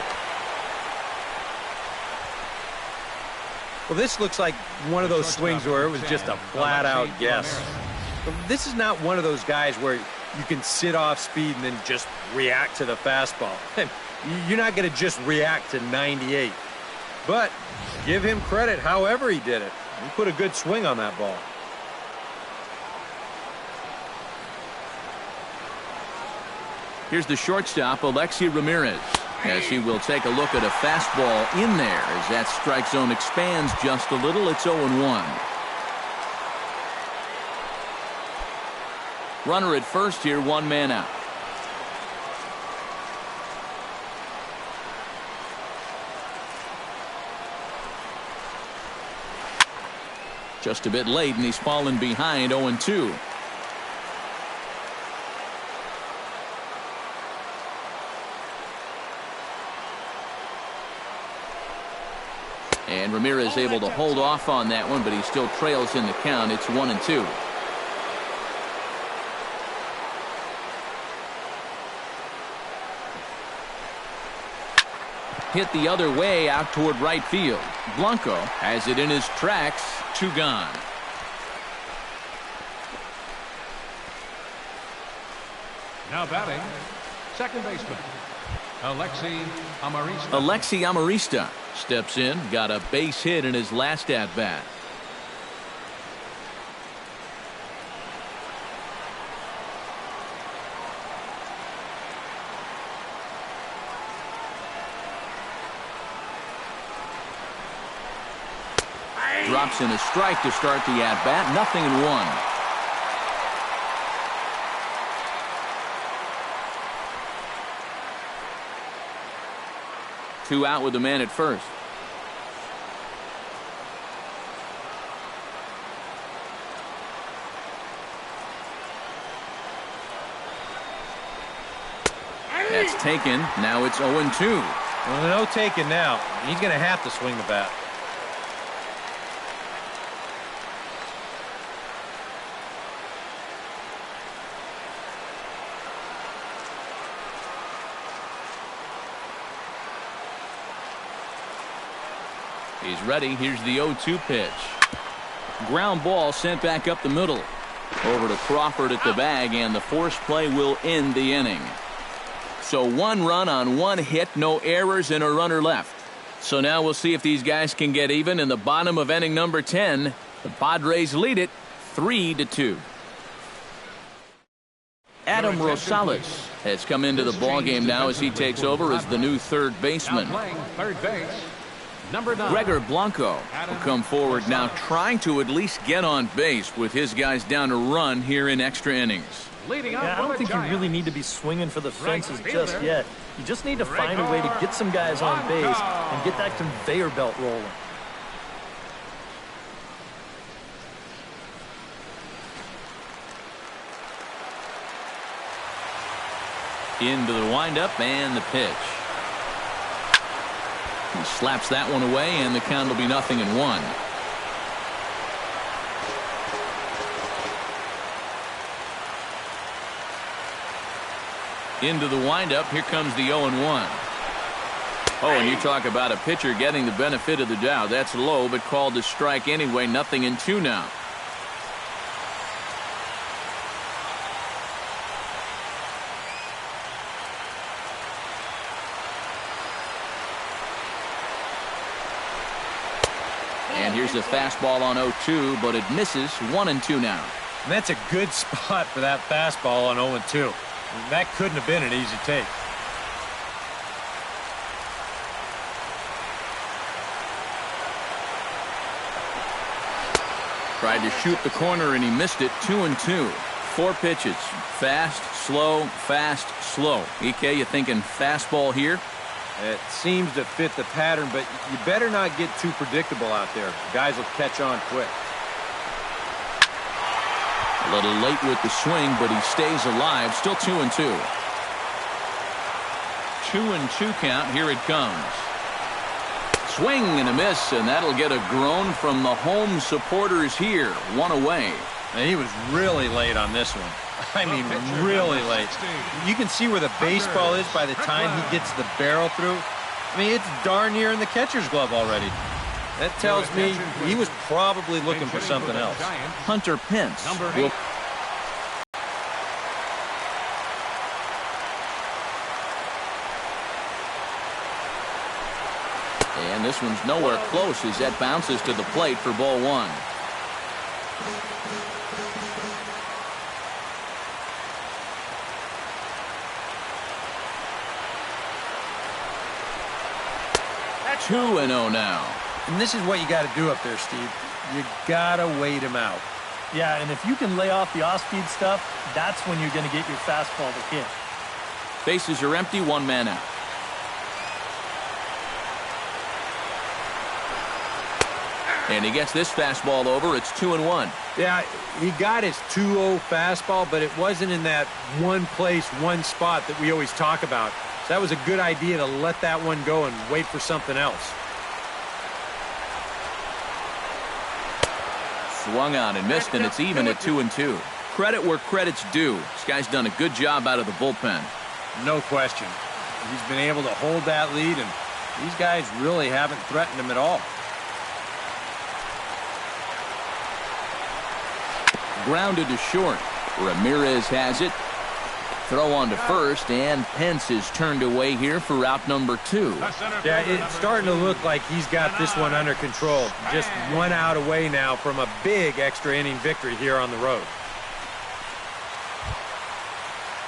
Well, this looks like one of those swings where it was just a flat-out guess. But this is not one of those guys where you can sit off speed and then just react to the fastball. You're not going to just react to 98. But give him credit however he did it. He put a good swing on that ball. Here's the shortstop, Alexi Ramirez, as he will take a look at a fastball in there as that strike zone expands just a little. It's 0-1. Runner at first here, 1 man out. Just a bit late, and he's fallen behind 0-2. And Ramirez able to hold off on that one, but he still trails in the count. It's 1-2. Hit the other way out toward right field. Blanco has it in his tracks. 2 gone. Now batting, second baseman, Alexi Amarista. Alexi Amarista steps in, got a base hit in his last at-bat. Drops in a strike to start the at-bat. 0-1. 2 out with the man at first. That's taken. Now it's 0-2. Well, no taking now. He's going to have to swing the bat. He's ready. Here's the 0-2 pitch. Ground ball sent back up the middle. Over to Crawford at the bag, and the forced play will end the inning. So 1 run on 1 hit, no errors, and a runner left. So now we'll see if these guys can get even in the bottom of inning number 10. The Padres lead it 3-2. Adam Rosales has come into the ballgame now as he takes over as the new third baseman. Playing third base, number 9. Gregor Blanco will come forward now, trying to at least get on base with his guys down to run here in extra innings. Leading Yeah, I don't think you really need to be swinging for the fences just yet. You just need to find a way to get some guys on base and get that conveyor belt rolling. Into the windup and the pitch. He slaps that one away, and the count will be 0-1. Into the windup. Here comes the 0-1. Oh, and you talk about a pitcher getting the benefit of the doubt. That's low, but called to strike anyway. 0-2 now. And here's a fastball on 0-2, but it misses. 1-2 now. And that's a good spot for that fastball on 0-2. That couldn't have been an easy take. Tried to shoot the corner, and he missed it. 2-2. 4 pitches. Fast, slow, fast, slow. EK, you thinking fastball here? It seems to fit the pattern, but you better not get too predictable out there. Guys will catch on quick. A little late with the swing, but he stays alive. Still 2-2. 2-2 count. Here it comes. Swing and a miss, and that'll get a groan from the home supporters here. 1 away. And he was really late on this one. I mean, really late. You can see where the baseball is by the time he gets the barrel through. I mean, it's darn near in the catcher's glove already. That tells me he was probably looking for something else. Hunter Pence will. And this one's nowhere close as that bounces to the plate for ball 1. That's 2-0 now. And this is what you got to do up there, Steve. You got to wait him out. Yeah, and if you can lay off the off-speed stuff, that's when you're going to get your fastball to hit. Bases are empty, 1 man out. And he gets this fastball over. It's 2-1. Yeah, he got his 2-0 fastball, but it wasn't in that one place, one spot that we always talk about. So that was a good idea to let that one go and wait for something else. Swung on and missed, and it's even at 2-2. Credit where credit's due. This guy's done a good job out of the bullpen. No question. He's been able to hold that lead, and these guys really haven't threatened him at all. Grounded to short. Ramirez has it. Throw on to first, and Pence is turned away here for out number 2. Yeah, it's starting to look like he's got this one under control. Just 1 out away now from a big extra inning victory here on the road.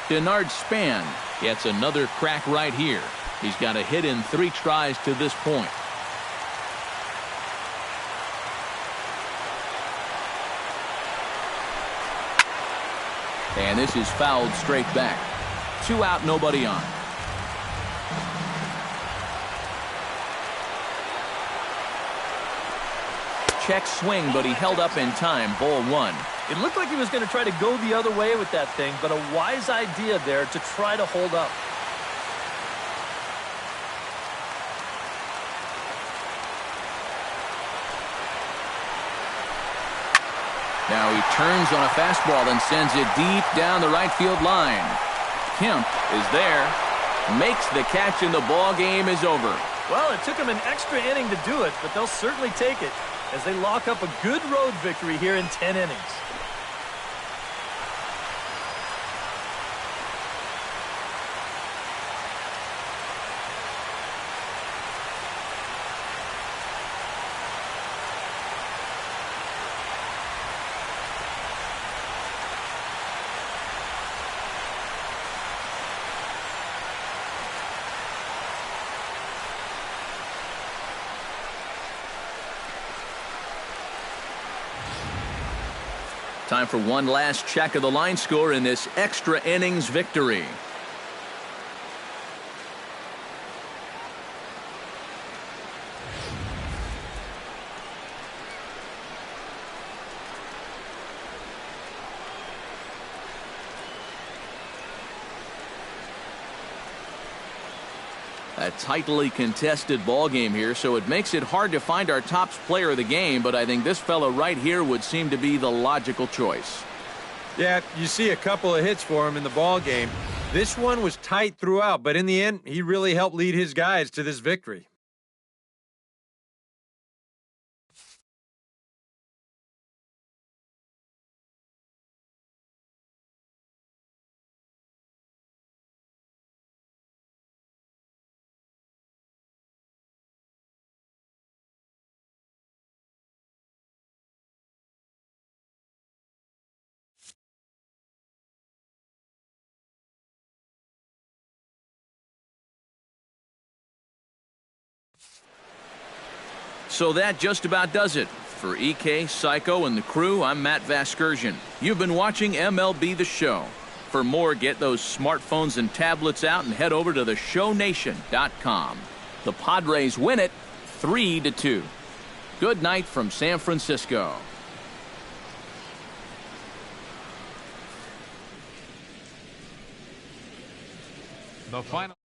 Denard Span gets another crack right here. He's got a hit in 3 tries to this point. And this is fouled straight back. 2 out, nobody on. Check swing, but he held up in time. Ball 1. It looked like he was going to try to go the other way with that thing, but a wise idea there to try to hold up. Now he turns on a fastball and sends it deep down the right field line. Kemp is there, makes the catch, and the ball game is over. Well, it took him an extra inning to do it, but they'll certainly take it as they lock up a good road victory here in 10 innings. Time for one last check of the line score in this extra innings victory. A tightly contested ball game here, so it makes it hard to find our top player of the game, but I think this fella right here would seem to be the logical choice. Yeah, you see a couple of hits for him in the ball game. This one was tight throughout, but in the end, he really helped lead his guys to this victory. So that just about does it. For EK, Psycho, and the crew, I'm Matt Vasgersian. You've been watching MLB The Show. For more, get those smartphones and tablets out and head over to theshownation.com. The Padres win it 3-2. Good night from San Francisco. The final.